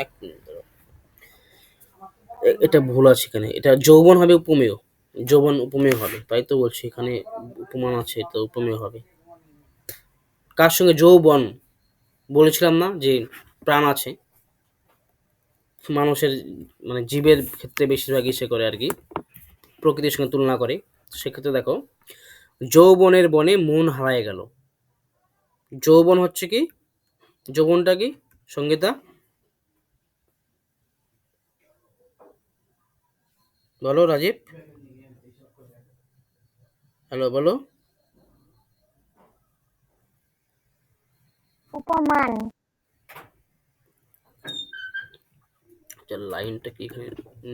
এক মিনিট দাঁড়াও। এটা ভুল আছে এখানে, এটা যৌবন হবে উপমেয়, যৌবন উপমেয় হবে, তাই তো বলছি এখানে উপমান আছে, তো উপমেয় হবে। কার সঙ্গে? যৌবন, বলেছিলাম না যে প্রাণ আছে মানুষের, মানে জীবের ক্ষেত্রে বেশিরভাগই সে করে আর কি, প্রকৃতির সঙ্গে তুলনা করে। সেক্ষেত্রে দেখো, যৌবনের বনে মন হারায় গেল। যৌবন হচ্ছে কি? যৌবনটা কি সঙ্গীতা? বলো রাজীব, হ্যালো বলো। উপমান। লাইনটা কি এখানে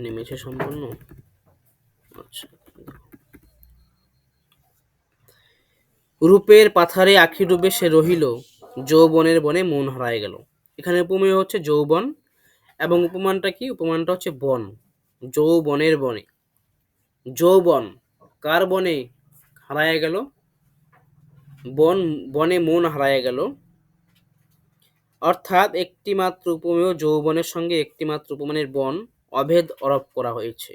নেমেছে সম্পূর্ণ? আচ্ছা, রূপের পাথারে আখি ডুবে সে রহিল, যৌবনের বনে মন হারায় গেল। এখানে উপমেয় হচ্ছে যৌবন, এবং উপমানটা কি? উপমানটা হচ্ছে বন, যৌবনের বনে। যৌবন কার বনে হারায় গেল? বনে মন হারায় গেল, অর্থাৎ একটি মাত্র উপমেয় যৌবনের সঙ্গে একটি মাত্র উপমানের বন অভেদ আরোপ করা হয়েছে,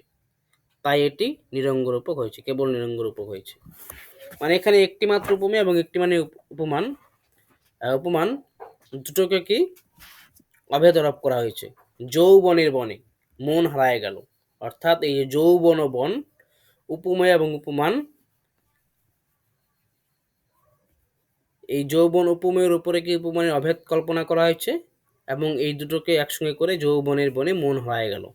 তাই এটি নিরঙ্গ রূপক হয়েছে, কেবল নিরঙ্গ রূপক হয়েছে। মানে এখানে একটি মাত্র উপমেয় এবং একটি মানে উপমান দুটোকে কি অভেদ আরোপ করা হয়েছে। যৌবনের বনে মন হারায় গেল, অর্থাৎ এই যৌবন ও বন, উপমেয় এবং উপমান, এই যৌবন উপমেয়ের উপরে কি উপমানের অভেদ কল্পনা করা হয়েছে এবং এই দুটোকে একসঙ্গে করে যৌবনের বনে মন হারায় গেল,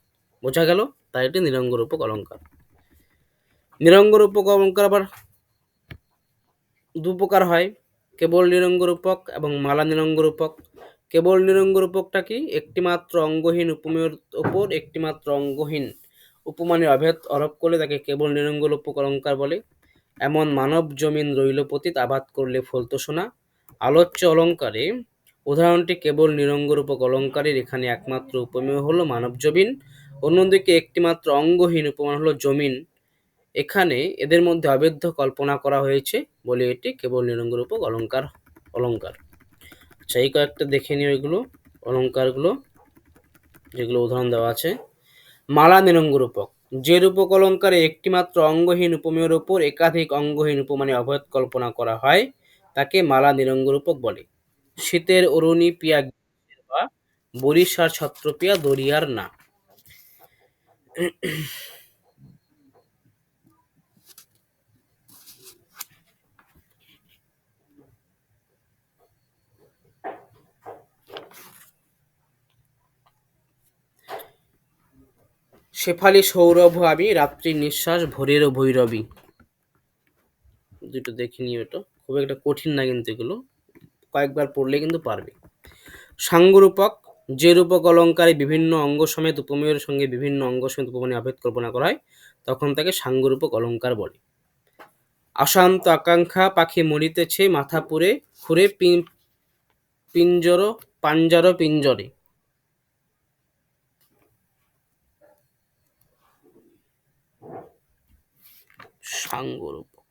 বোঝা গেল, তাই এটি নিরঙ্গ রূপক অলঙ্কার। নিরঙ্গ রূপক অলঙ্কার আবার দু প্রকার হয়, কেবল নিরঙ্গ রূপক এবং মালা নিরঙ্গ রূপক। কেবল নিরঙ্গ রূপকটা কি, একটি মাত্র অঙ্গহীন উপমেয়ের ওপর একটি মাত্র অঙ্গহীন উপমানের অভেদ আরোপ করলে তাকে কেবল নিরঙ্গ রূপক অলঙ্কার বলে। এমন মানব জমিন রইল পতিত, আবাদ করলে ফলতো সোনা। আলোচ্য অলঙ্কারে উদাহরণটি কেবল নিরঙ্গ রূপক অলঙ্কারের, এখানে একমাত্র উপমেয় হলো মানব জমিন, অন্যদিকে একটি মাত্র অঙ্গহীন উপমান হলো জমিন। এখানে এদের মধ্যে অভেদ্য কল্পনা করা হয়েছে বলে এটি কেবল নিরঙ্গ রূপক অলঙ্কার। আচ্ছা, এই কয়েকটা দেখে নিও এগুলো অলঙ্কারগুলো যেগুলো উদাহরণ দেওয়া আছে। মালা নিরঙ্গ রূপক, যে রূপক অলঙ্কারে একটি মাত্র অঙ্গহীন উপমেয়ের উপর একাধিক অঙ্গহীন উপমানে অভেদ কল্পনা করা হয় তাকে মালা নিরঙ্গ রূপক বলে। শীতের অরুণী পিয়া বা বরিশার ছত্র পিয়া দরিয়ার না। শেফালি সৌরভ আমি, রাত্রি নিঃশ্বাস ভোরেরও ভৈরবী। দুটো দেখে নিও, এটা খুব একটা কঠিন না কিন্তু এগুলো কয়েকবার পড়লে কিন্তু পারবে। সাঙ্গরূপক, যে রূপক অলঙ্কারে বিভিন্ন অঙ্গ সমেত উপমেয়ের সঙ্গে বিভিন্ন অঙ্গ সমেত উপমানে অভেদ কল্পনা করা হয় তখন তাকে সাঙ্গরূপক অলঙ্কার বলে। অশান্ত আকাঙ্ক্ষা পাখি মরিতেছে মাথা পুরে খুঁড়ে পাঞ্জার পিঞ্জরে। সাঙ্গরূপক,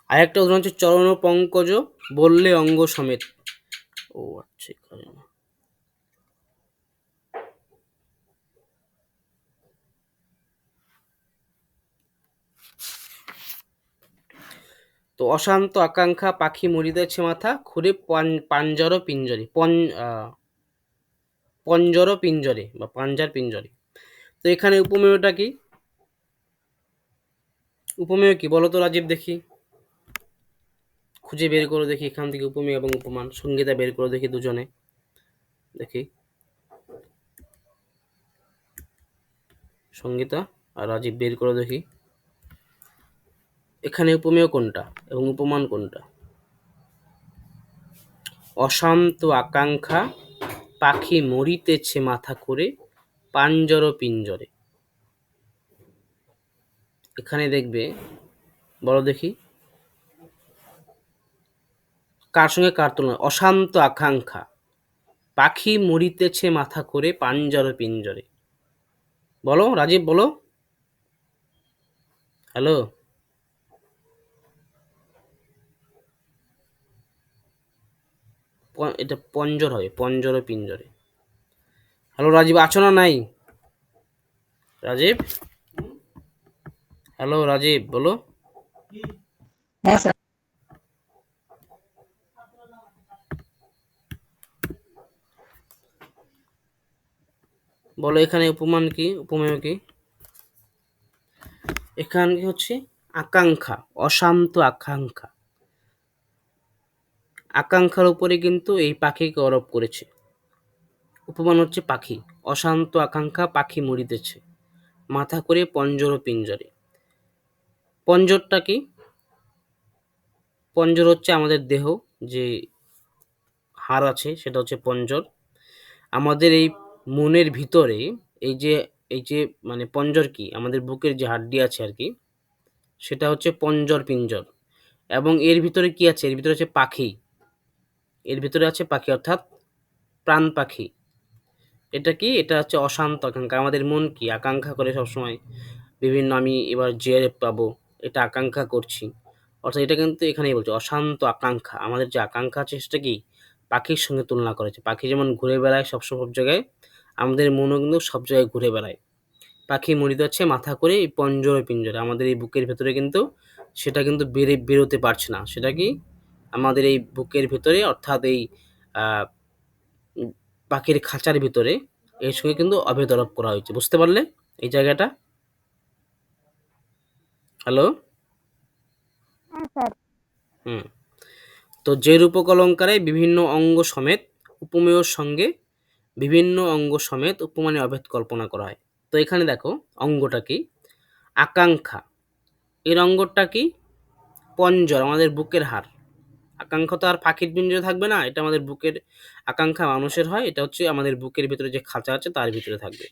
আরেকটা উদাহরণ হচ্ছে চরণ পঙ্কজ বললে অঙ্গ সমেত। ও আচ্ছা, তো অশান্ত আকাঙ্ক্ষা পাখি মরিতেছে মাথা খুঁড়ে পাঞ্জর পিঞ্জরে, পঞ্জর পিঞ্জরে বা পাঞ্জার পিঞ্জরে। তো এখানে উপমেয়টা কি, উপমেয় কি বলো তো রাজীব, দেখি খুঁজে বের করে দেখি এখান থেকে উপমেয় এবং উপমান। সঙ্গীতা বের করে দেখি দুজনে, দেখি সঙ্গীতা আর রাজীব বের করে দেখি এখানে উপমেয় কোনটা এবং উপমান কোনটা। অশান্ত আকাঙ্ক্ষা পাখি মরিতেছে মাথা করে পাঞ্জর পিঞ্জরে, এখানে দেখবে বলো দেখি কার সঙ্গে কার তুলনা। অশান্ত আকাঙ্ক্ষা পাখি মরিতেছে মাথা করে পাঞ্জর পিঞ্জরে, বলো রাজীব বলো। হ্যালো, এটা পঞ্জর হবে, পঞ্জর পিঞ্জরে। হ্যালো রাজীব, আছো না নাই? রাজীব, হ্যালো রাজীব বলো। হ্যাঁ স্যার। বলো এখানে উপমান কি, উপমেয় কি? এখানে হচ্ছে আকাঙ্ক্ষা, অশান্ত আকাঙ্ক্ষা, আকাঙ্ক্ষার উপরে কিন্তু এই পাখিকে আরোপ করেছে। উপমান হচ্ছে পাখি, অশান্ত আকাঙ্ক্ষা পাখি মরিতেছে মাথা করে পঞ্জর পিঞ্জরে। পঞ্জরটা কি, পঞ্জর হচ্ছে আমাদের দেহ, যে হাড় আছে সেটা হচ্ছে পঞ্জর। আমাদের এই মনের ভিতরে এই যে এই যে মানে পঞ্জর কি আমাদের বুকের যে হাড্ডি আছে আর কি, সেটা হচ্ছে পঞ্জর পিঞ্জর। এবং এর ভিতরে কি আছে? এর ভিতরে আছে পাখি। এর ভিতরে আছে পাখি অর্থাৎ প্রাণ পাখি। এটা কি? এটা হচ্ছে অশান্ত আকাঙ্ক্ষা। আমাদের মন কি আকাঙ্ক্ষা করে সবসময় বিভিন্ন, আমি এবার জিআরএফ পাবো, এটা আকাঙ্ক্ষা করছি। অর্থাৎ এটা কিন্তু এখানেই বলছে অশান্ত আকাঙ্ক্ষা। আমাদের যে আকাঙ্ক্ষা আছে সেটা কি পাখির সঙ্গে তুলনা করেছে। পাখি যেমন ঘুরে বেড়ায় সবসময় সব জায়গায়, আমাদের মনও কিন্তু সব জায়গায় ঘুরে বেড়ায়। পাখি মরিতে হচ্ছে মাথা করে এই পঞ্জরে পিঞ্জরে। আমাদের এই বুকের ভেতরে কিন্তু সেটা কিন্তু বেরোতে পারছে না। সেটা কি আমাদের এই বুকের ভেতরে অর্থাৎ এই আহ, পাখির খাঁচার ভিতরে এর সঙ্গে কিন্তু অভেদ আরোপ করা হয়েছে। বুঝতে পারলে এই জায়গাটা? হ্যালো। হ্যাঁ স্যার। হুম। তো যে রূপক অলঙ্কারে বিভিন্ন অঙ্গ সমেত উপমেয়র সঙ্গে বিভিন্ন অঙ্গ সমেত উপমানে অভেদ কল্পনা করা হয়। তো এখানে দেখো অঙ্গটা কি? আকাঙ্ক্ষা। এর অঙ্গটা কি? পঞ্জর, আমাদের বুকের হাড়। আকাঙ্ক্ষা তো আর পাখির পিঞ্জরে থাকবে না, এটা আমাদের বুকের আকাঙ্ক্ষা মানুষের হয়, এটা হচ্ছে আমাদের বুকের ভিতরে যে খাঁচা আছে তার ভিতরে থাকবে।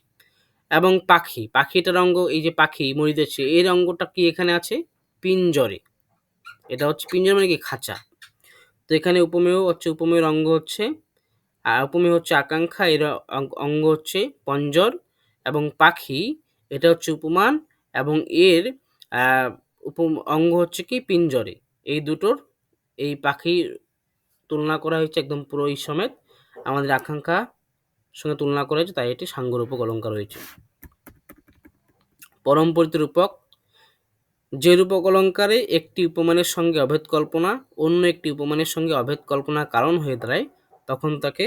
এবং পাখি, পাখিটার অঙ্গ, এই যে পাখি মরিতেছে এর অঙ্গটা কি এখানে আছে? পিঞ্জরে। এটা হচ্ছে পিঞ্জর মানে কি খাঁচা। তো এখানে উপমেয় হচ্ছে, উপমেয়ের অঙ্গ হচ্ছে উপমেয় হচ্ছে আকাঙ্ক্ষা, এর অঙ্গ হচ্ছে পঞ্জর, এবং পাখি এটা হচ্ছে উপমান, এবং এর আহ, অঙ্গ হচ্ছে কি পিঞ্জরে। এই দুটোর এই পাখির তুলনা করা হয়েছে একদম পুরো এই সমেত আমাদের আকাঙ্ক্ষা সঙ্গে তুলনা করা হয়েছে, তাই এটি সাঙ্গরূপক অলঙ্কার হয়েছে। পরমপরিত রূপক, যে রূপক অলঙ্কারে একটি উপমানের সঙ্গে অভেদ কল্পনা অন্য একটি উপমানের সঙ্গে অভেদ কল্পনার কারণ হয়ে দাঁড়ায়, তখন তাকে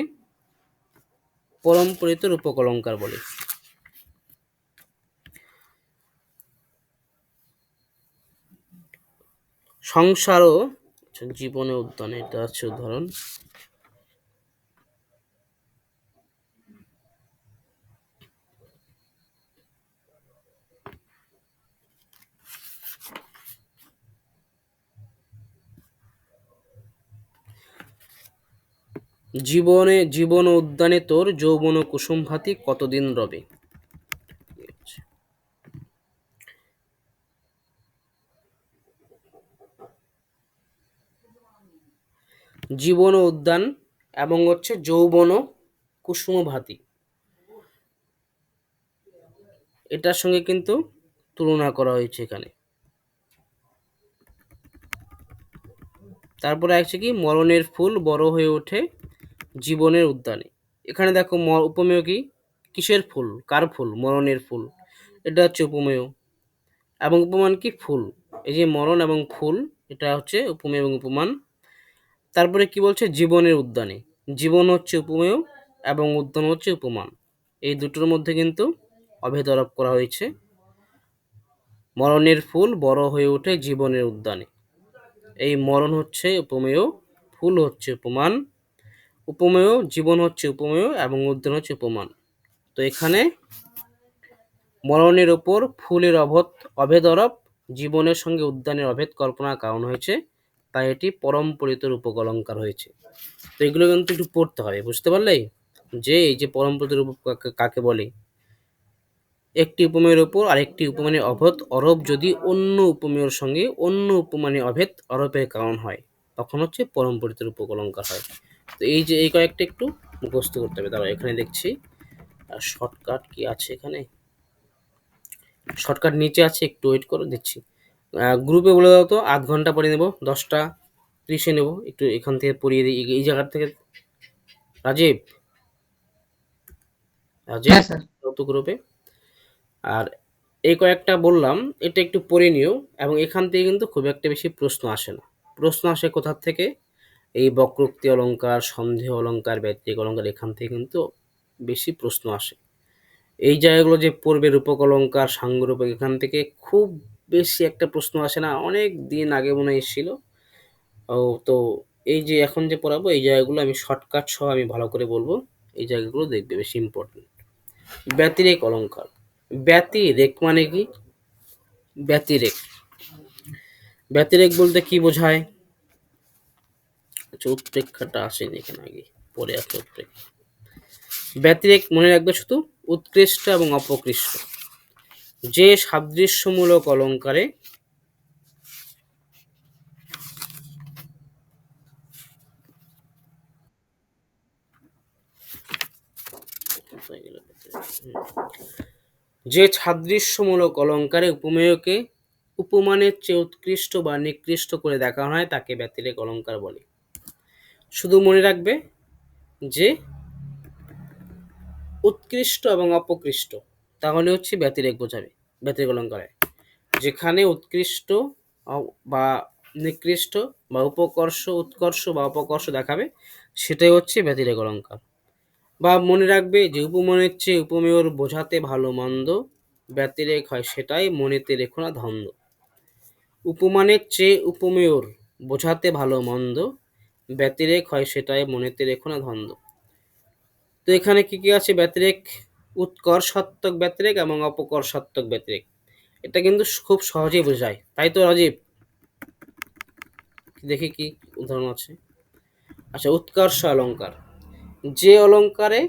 পরমপরিত রূপক অলঙ্কার বলে। সংসার ও জীবনে উদ্যানে, এটা আছে উদাহরণ। জীবন উদ্যানে তোর যৌবন কুসুম ভাতি কতদিন রবে। জীবন উদ্যান এবং হচ্ছে যৌবন কুসুম ভাতি, এটার সঙ্গে কিন্তু তুলনা করা হয়েছে এখানে। তারপরে আছে কি মরণের ফুল বড় হয়ে ওঠে জীবনের উদ্যানে। এখানে দেখো উপমেয় কি, কিসের ফুল, কার ফুল? মরণের ফুল, এটা হচ্ছে উপমেয়। এবং উপমান কি? ফুল। এই যে মরণ এবং ফুল, এটা হচ্ছে উপমেয় এবং উপমান। তারপরে কি বলছে? জীবনের উদ্যানে। জীবন হচ্ছে উপমেয় এবং উদ্যান হচ্ছে উপমান। এই দুটোর মধ্যে কিন্তু অভেদ আরোপ করা হয়েছে। মরণের ফুল বড় হয়ে ওঠে জীবনের উদ্যানে। এই মরণ হচ্ছে উপমেয়, ফুল হচ্ছে উপমান, উপমেয় জীবন হচ্ছে উপমেয় এবং উদ্যান হচ্ছে উপমান। তো এখানে মরণের ওপর ফুলের অভেদ আরোপ জীবনের সঙ্গে উদ্যানের অভেদ কল্পনার কারণ হয়েছে, তাই এটি পরমপরিত রূপক অলঙ্কার হয়েছে। তো এগুলো কিন্তু একটু পড়তে হবে, বুঝতে পারলে? যে এই যে পরমপরিত রূপক কাকে বলে? একটি উপমেয়ের ওপর আরেকটি উপমানের অভেদ আরোপ যদি অন্য উপমেয়ের সঙ্গে অন্য উপমানের অভেদ আরোপের কারণ হয়, তখন হচ্ছে পরমপরিত রূপক অলঙ্কার হয়। তো এই যে এই কয়েকটা একটু মুখস্থ করতে হবে। দাঁড়াও এখানে দেখছি আর শর্টকাট কি আছে এখানে, শর্টকাট নিচে আছে, একটু ওয়েট করে দিচ্ছি। গ্রুপে বলে দাও তো, আধ ঘন্টা পরে নেব, 10টা 30-এ নেব, একটু এখান থেকে পড়িয়ে দিই এই জায়গা থেকে। রাজীব, রাজীব হ্যাঁ স্যার। তো গ্রুপে। আর এই কয়েকটা বললাম, এটা একটু পড়ে নিও। এবং এখান থেকে কিন্তু খুব একটা বেশি প্রশ্ন আসে না। প্রশ্ন আসে কোথার থেকে? এই বক্রোক্তি অলঙ্কার, সন্দেহ অলঙ্কার, ব্যতিরেক অলঙ্কার, এখান থেকে কিন্তু বেশি প্রশ্ন আসে। এই জায়গাগুলো যে পড়বে, রূপক অলঙ্কার, সাঙ্গরূপক, এখান থেকে খুব বেশি একটা প্রশ্ন আসে না। অনেক দিন আগে মনে হয় এসেছিল। ও তো এই যে এখন যে পড়াবো এই জায়গাগুলো আমি শর্টকাট সহ আমি ভালো করে বলবো, এই জায়গাগুলো দেখবে বেশি ইম্পর্টেন্ট। ব্যতিরেক অলঙ্কার। ব্যতিরেক মানে কি? ব্যতিরেক, ব্যতিরেক বলতে কি বোঝায়? আচ্ছা, উৎপ্রেক্ষাটা আসেনি এখানে, আগে পরে আছে উৎপ্রেক্ষা। ব্যতিরেক মনে রাখবে শুধু উৎকৃষ্ট এবং অপকৃষ্ট। যে সাদৃশ্যমূলক অলঙ্কারে যে সাদৃশ্যমূলক অলঙ্কারে উপমেয়কে উপমানের চেয়ে উৎকৃষ্ট বা নিকৃষ্ট করে দেখানো হয় তাকে ব্যতিরেক অলঙ্কার বলে। শুধু মনে রাখবে যে উৎকৃষ্ট এবং অপকৃষ্ট, তাহলে হচ্ছে ব্যতিরেক বোঝাবে ব্যতিরেক অলঙ্কারে। যেখানে উৎকৃষ্ট বা নিকৃষ্ট বা উৎকর্ষ বা অপকর্ষ দেখাবে সেটাই হচ্ছে ব্যতিরেক অলঙ্কার। বা মনে রাখবে যে উপমানের চেয়ে উপমেয়র বোঝাতে ভালো মন্দ ব্যতিরেক হয় সেটাই মনেতে রেখো না ধন্দ। উপমানের চেয়ে উপমেয়র বোঝাতে ভালো মন্দ ব্যতিরেক হয় সেটাই মনেতে রেখো না ধন্দ। তো এখানে কি কি আছে? ব্যতিরেক, উৎকর্ষাত্মক ব্যতিরেক এবং অপকর্ষাত্মক ব্যতিরেক। এটা কিন্তু খুব সহজেই বোঝায়, তাই তো রাজীব? দেখি কি উদাহরণ আছে। আচ্ছা, উৎকর্ষ অলঙ্কার, যে অলঙ্কারে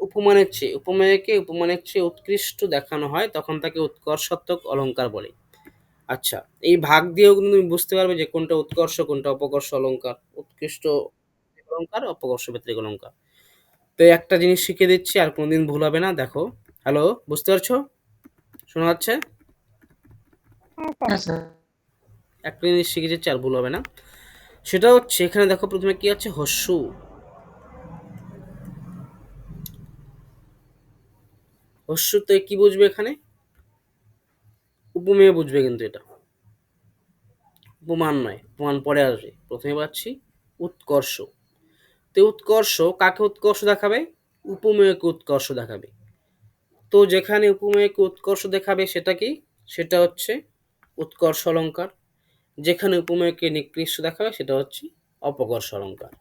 উপমানকে উৎকৃষ্ট দেখানো হয় তখন তাকে উৎকর্ষাত্মক অলঙ্কার বলে। আচ্ছা, এই ভাগ দিয়েও কিন্তু তুমি বুঝতে পারবে যে কোনটা উৎকর্ষ কোনটা অপকর্ষ অলঙ্কার, উৎকৃষ্ট অলঙ্কার অপকর্ষ ব্যতিরেক অলঙ্কার। তো একটা জিনিস শিখিয়ে দিচ্ছি, আর কোনোদিন ভুল হবে না। দেখো, হ্যালো, বুঝতে পারছো? শোনা যাচ্ছে? হ্যাঁ স্যার। হ্যাঁ স্যার। একটা জিনিস শিখে যাচ্ছে, আর ভুল হবে না। সেটা হচ্ছে এখানে দেখো প্রথমে কি আছে? হস্যু। হস্যুতে কি বুঝবে? এখানে উপমেয় বুঝবে, কিন্তু এটা উপমান নয়, উপমান পরে আসবে। প্রথমে পাচ্ছি উৎকর্ষ। তো উৎকর্ষ কাকে উৎকর্ষ দেখাবে? উপমেয়কে উৎকর্ষ দেখাবে। তো যেখানে উপমেয়কে উৎকর্ষ দেখাবে সেটা কি? সেটা হচ্ছে উৎকর্ষ অলঙ্কার। যেখানে উপমেয়কে নিকৃষ্ট দেখাবে সেটা হচ্ছে অপকর্ষ অলঙ্কার।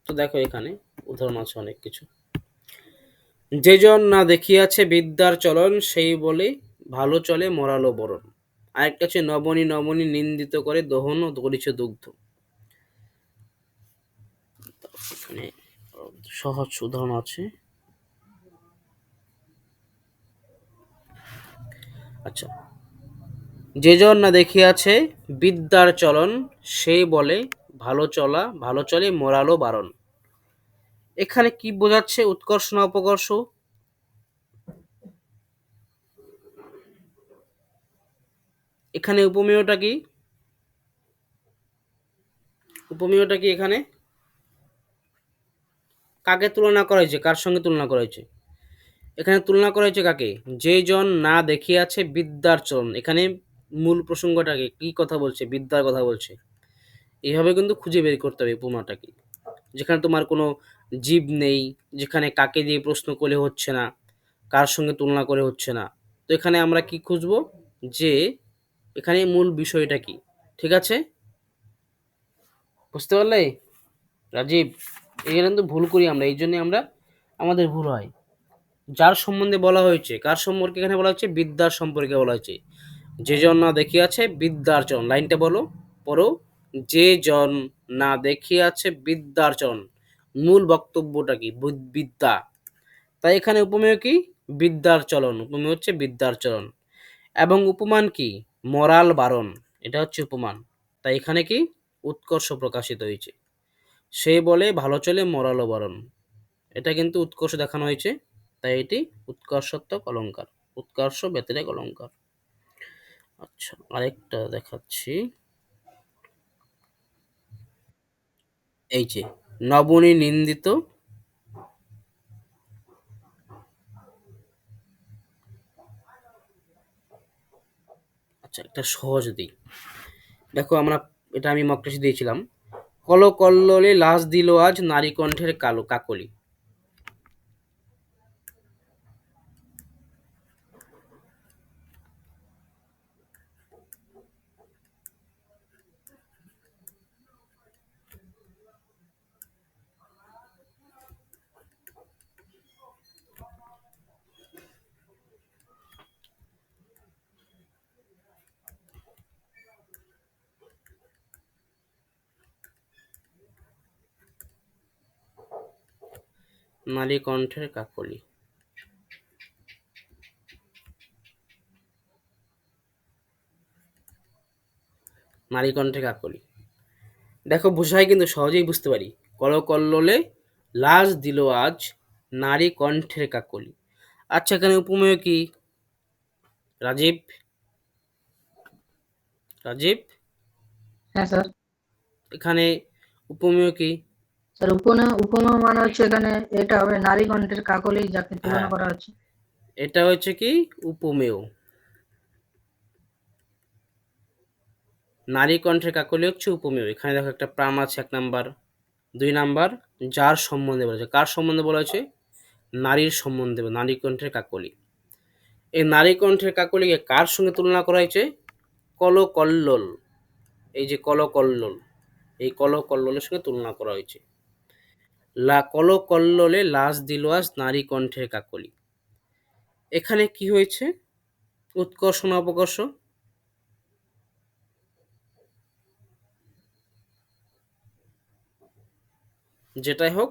তো দেখো এখানে উদাহরণ আছে অনেক কিছু। যেজন না দেখিয়াছে বিদ্যার চলন সেই বলে ভালো চলে মরালো বরণ। আরেকটা হচ্ছে নবনী নবনী নিন্দিত করে দহন ও দরিছে দুগ্ধ। এখানে সহজ উদাহরণ আছে। আচ্ছা, যেজন না দেখিয়াছে বিদ্যার চলন সেই বলে ভালো চলে মরালো বারণ। এখানে কি বোঝাচ্ছে? উৎকর্ষ না অপকর্ষ? এখানে উপমেয়টা কি? উপমেয়টা কি? এখানে কাকে তুলনা করা হয়েছে? কার সঙ্গে তুলনা করা হয়েছে? এখানে তুলনা করা হয়েছে কাকে? যে জন না দেখিয়াছে বিদ্যার চলন। এখানে মূল প্রসঙ্গটাকে কি কথা বলছে? বিদ্যার কথা বলছে। এইভাবে কিন্তু খুঁজে বের করতে হবে উপমাটা কি। যেখানে তোমার কোনো জীব নেই, যেখানে কাকে দিয়ে প্রশ্ন করলে হচ্ছে না, কার সঙ্গে তুলনা করে হচ্ছে না, তো এখানে আমরা কি খুঁজবো? যে এখানে মূল বিষয়টা কি। ঠিক আছে, বুঝতে পারলে রাজীব? এখানে কিন্তু ভুল করি আমরা, এই জন্যই আমরা আমাদের ভুল হয়। যার সম্বন্ধে বলা হয়েছে, কার সম্পর্কে এখানে বলা হচ্ছে? বিদ্যার সম্পর্কে বলা হয়েছে। যে জন না দেখিয়াছে বিদ্যার চরণ, লাইনটা বলো, পড়ো। যে জন না দেখিয়াছে বিদ্যার চরণ, মূল বক্তব্যটা কি? বিদ্যা। তাই এখানে উপমেয় কি? বিদ্যার চলন। উপমেয় হচ্ছে বিদ্যার চলন। এবং উপমান কি? মরাল বারণ। এটা হচ্ছে উপমান। তাই এখানে কি? উৎকর্ষ প্রকাশিত হয়েছে। সে বলে ভালো চলে মরাল বারণ, এটা কিন্তু উৎকর্ষ দেখানো হয়েছে। তাই এটি উৎকর্ষাত্মক অলঙ্কার, উৎকর্ষ ব্যতিরেক অলঙ্কার। আচ্ছা, আরেকটা দেখাচ্ছি। এই যে নবনী নিন্দিত, আচ্ছা একটা সহজ দিই। দেখো আমরা, এটা আমি মক টেস্টে দিয়েছিলাম। কলকল্লোলে লাশ দিল আজ নারী কণ্ঠের কালো কাকলি। নারী কণ্ঠের কাকলি। নারী কণ্ঠের কাকলি, দেখো বোঝাই কিন্তু সহজেই বুঝতে পারি। কলকল্লোলে লাজ দিল আজ নারী কণ্ঠের কাকলি। আচ্ছা, এখানে উপমেয় কি? রাজীব, রাজীব, হ্যাঁ স্যার। এখানে উপমেয় কি? স্যার উপমা মানে হচ্ছে এখানে এটা হবে নারী কণ্ঠের কাকলি যাকে তুলনা হ্যাঁ, করা হচ্ছে। এটা হচ্ছে কি উপমেয়। নারী কণ্ঠের কাকলি হচ্ছে উপমেয়। এখানে দেখো একটা প্রাম আছে 1 নাম্বার। 2 নাম্বার, যার সম্বন্ধে বলেছে। কার সম্বন্ধে বলা হয়েছে? নারীর সম্বন্ধে, নারী কণ্ঠের কাকলি। এই নারী কণ্ঠের কাকলিকে কার সঙ্গে তুলনা করা হয়েছে? কলকল্লোল। এই যে কলকল্লোল, এই কলকল্লোলের সঙ্গে তুলনা করা হয়েছে। কলকল্লোলে লাজ দিল আজ নারী কণ্ঠের কাকলি। এখানে কি হয়েছে? উৎকর্ষ না অপকর্ষ? যেটাই হোক,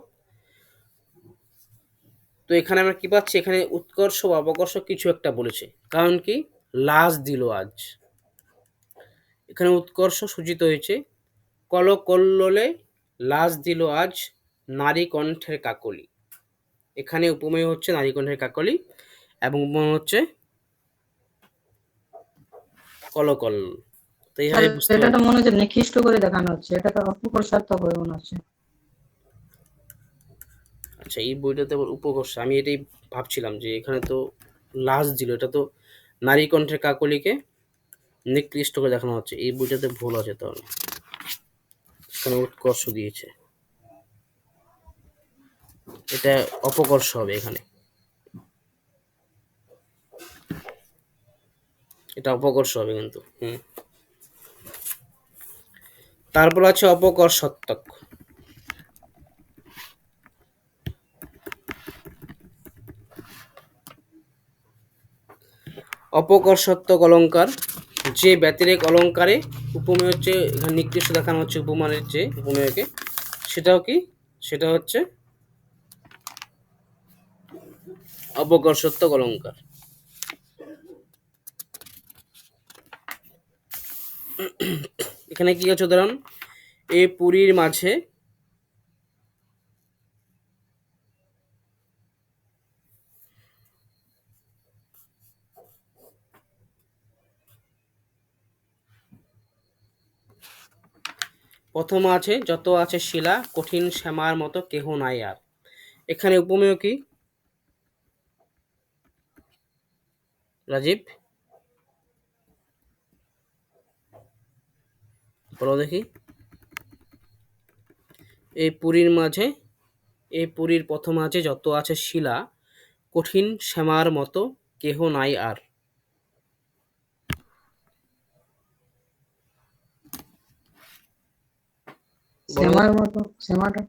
তো এখানে আমরা কি পাচ্ছি? এখানে উৎকর্ষ বা অপকর্ষ কিছু একটা বলেছে। কারণ কি? লাজ দিল আজ, এখানে উৎকর্ষ সূচিত হয়েছে। কলকল্লোলে লাজ দিল আজ নারী কণ্ঠের কাকলি। এখানে উপমেয় হচ্ছে নারী কণ্ঠের কাকলি এবং উপমা হচ্ছে কলকল্লোল। তো স্যার এইভাবে বুঝতে এটা পারবে। তো মনে হচ্ছে নিকৃষ্ট করে দেখানো হচ্ছে, এটা তো অপকর্ষাত্মক হয়ে মনে হচ্ছে। আচ্ছা, এই বইটাতে আবার উপকর্ষ, আমি এটাই ভাবছিলাম যে এখানে তো লাজ দিল, এটা তো নারী কণ্ঠের কাকলিকে নিকৃষ্ট করে দেখানো হচ্ছে। এই বইটাতে ভুল আছে, তাহলে এখানে উৎকর্ষ দিয়েছে, এটা অপকর্ষ হবে এখানে, এটা অপকর্ষ হবে কিন্তু। তারপর আছে অপকর্ষাত্মক। অপকর্ষাত্মক অলঙ্কার, যে ব্যতিরেক অলঙ্কারে উপমেয় হচ্ছে, এখানে নিকৃষ্ট দেখানো হচ্ছে উপমানের যে উপমেয়কে, সেটাও কি? সেটা হচ্ছে অপকর্ষাত্মক অলঙ্কার। এখানে কি আছে? উদাহরণ, এ পুরীর মাঝে প্রথম আছে যত আছে শিলা, কঠিন শ্যামার মতো কেহ নাই আর। এখানে উপমেয় কি? রাজীব, বলো দেখি। এই পুরীর মাঝে, এই পুরীর প্রথম আছে যত আছে শিলা, কঠিন শ্যামার মতো কেহ নাই আর। বলো শ্যামার দেখি। মতো, শ্যামাটা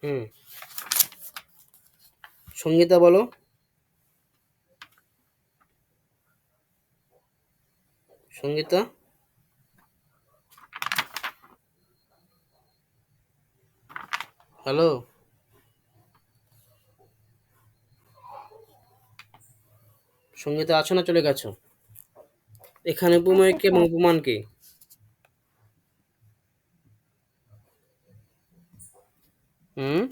হুম, সঙ্গীতা বলো। সঙ্গীতা, হ্যালো, সঙ্গীতা আছো না চলে গেছো? এখানে উপমেয় আচ্ছা কে এবং স্যার। উপমান কে? হুম,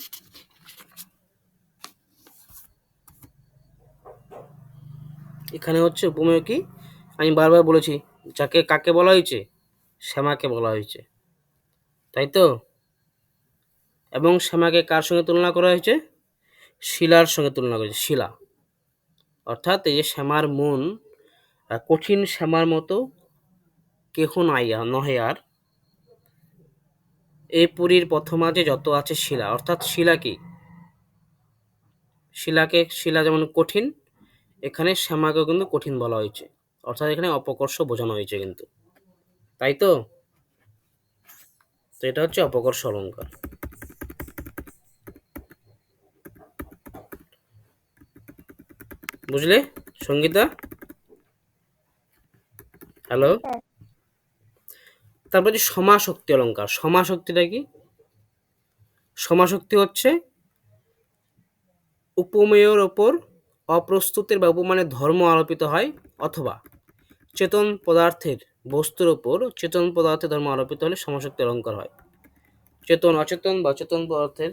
এখানে হচ্ছে উপমেয় কি? আমি বারবার বলেছি, যাকে কাকে বলা হয়েছে? শ্যামাকে বলা হয়েছে, তাই তো? এবং শ্যামাকে কার সঙ্গে তুলনা করা হয়েছে? শিলার সঙ্গে তুলনা করেছে, শিলা। অর্থাৎ এই যে শ্যামার মন কঠিন শ্যামার মতো কেহ নাই নহে আর, এই পুরীর প্রথম আছে যত আছে শিলা। অর্থাৎ শিলা কি? শিলাকে, শিলা যেমন কঠিন, এখানে শ্যামাকেও কিন্তু কঠিন বলা হয়েছে। অর্থাৎ এখানে অপকর্ষ বোঝানো হয়েছে কিন্তু, তাই তো? তো এটা হচ্ছে অপকর্ষ অলঙ্কার। বুঝলে সঙ্গীতা? হ্যালো। স্যার তারপর যে সমাসক্তি অলঙ্কার। সমাসক্তিটা কি? সমাসক্তি হচ্ছে উপমেয়ের ওপর অপ্রস্তুতের বা উপমানের ধর্ম আরোপিত হয়, অথবা চেতন পদার্থের বস্তুর ওপর চেতন পদার্থের ধর্ম আরোপিত হলে সমাসক্তি অলঙ্কার হয়। চেতন অচেতন বা চেতন পদার্থের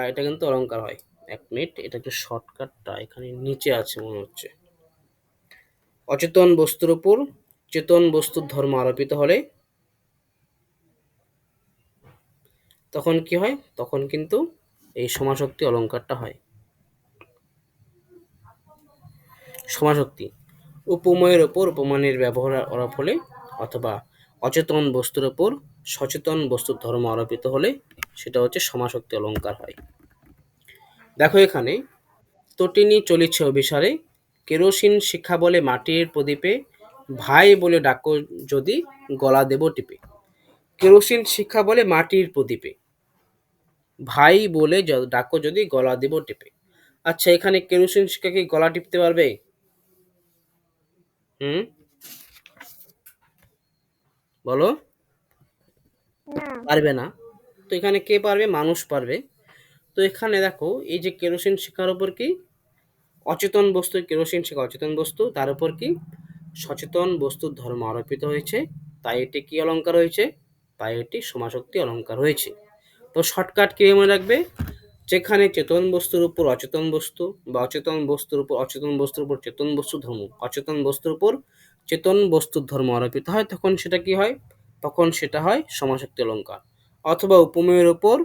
এটা কিন্তু অলঙ্কার হয়। 1 মিনিট, এটা একটু শর্টকাটটা এখানে নিচে আছে মনে হচ্ছে। অচেতন বস্তুর উপর চেতন বস্তুর ধর্ম আরোপিত হলে তখন কি হয়? তখন কিন্তু এই সমাসক্তি অলঙ্কারটা হয়। সমাসক্তি উপমেয়ের ওপর উপমানের ব্যবহার আরোপ হলে, অথবা অচেতন বস্তুর ওপর সচেতন বস্তুর ধর্ম আরোপিত হলে সেটা হচ্ছে সমাসক্তি অলঙ্কার হয়। দেখো এখানে, তটিনী চলিছে অভিসারে, কেরোসিন শিখা বলে মাটির প্রদীপে, ভাই বলে ডাকো যদি গলা দেব টিপে। কেরোসিন শিখা বলে মাটির প্রদীপে, ভাই বলে ডাকো যদি গলা দেব টিপে। আচ্ছা, এখানে কেরোসিন শিখা কি গলা টিপতে পারবে? বলো, না, পারবে না। তো এখানে কে পারবে? মানুষ পারবে। তো এখানে দেখো, এই যে কেরোসিন শিখার উপর কি অচেতন বস্তু, কেরোসিন শিখা অচেতন বস্তু, তার উপর কি সচেতন বস্তুর ধর্ম আরোপিত হয়েছে, তাই এটি কি অলঙ্কার হয়েছে? তাই এটি সমাসক্তি অলঙ্কার হয়েছে। তো শর্টকাট কি মনে রাখবে? যেখানে চেতন বস্তুর উপর অচেতন বস্তু, বা অচেতন বস্তুর উপর অচেতন বস্তুর উপর চেতন বস্তুর ধর্ম, অচেতন বস্তুর উপর চেতন বস্তুর ধর্ম আরোপিত হয়, তখন সেটা কি হয়? তখন সেটা হয় সমাসক্তি অলঙ্কার। অথবা উপমেয়ের উপর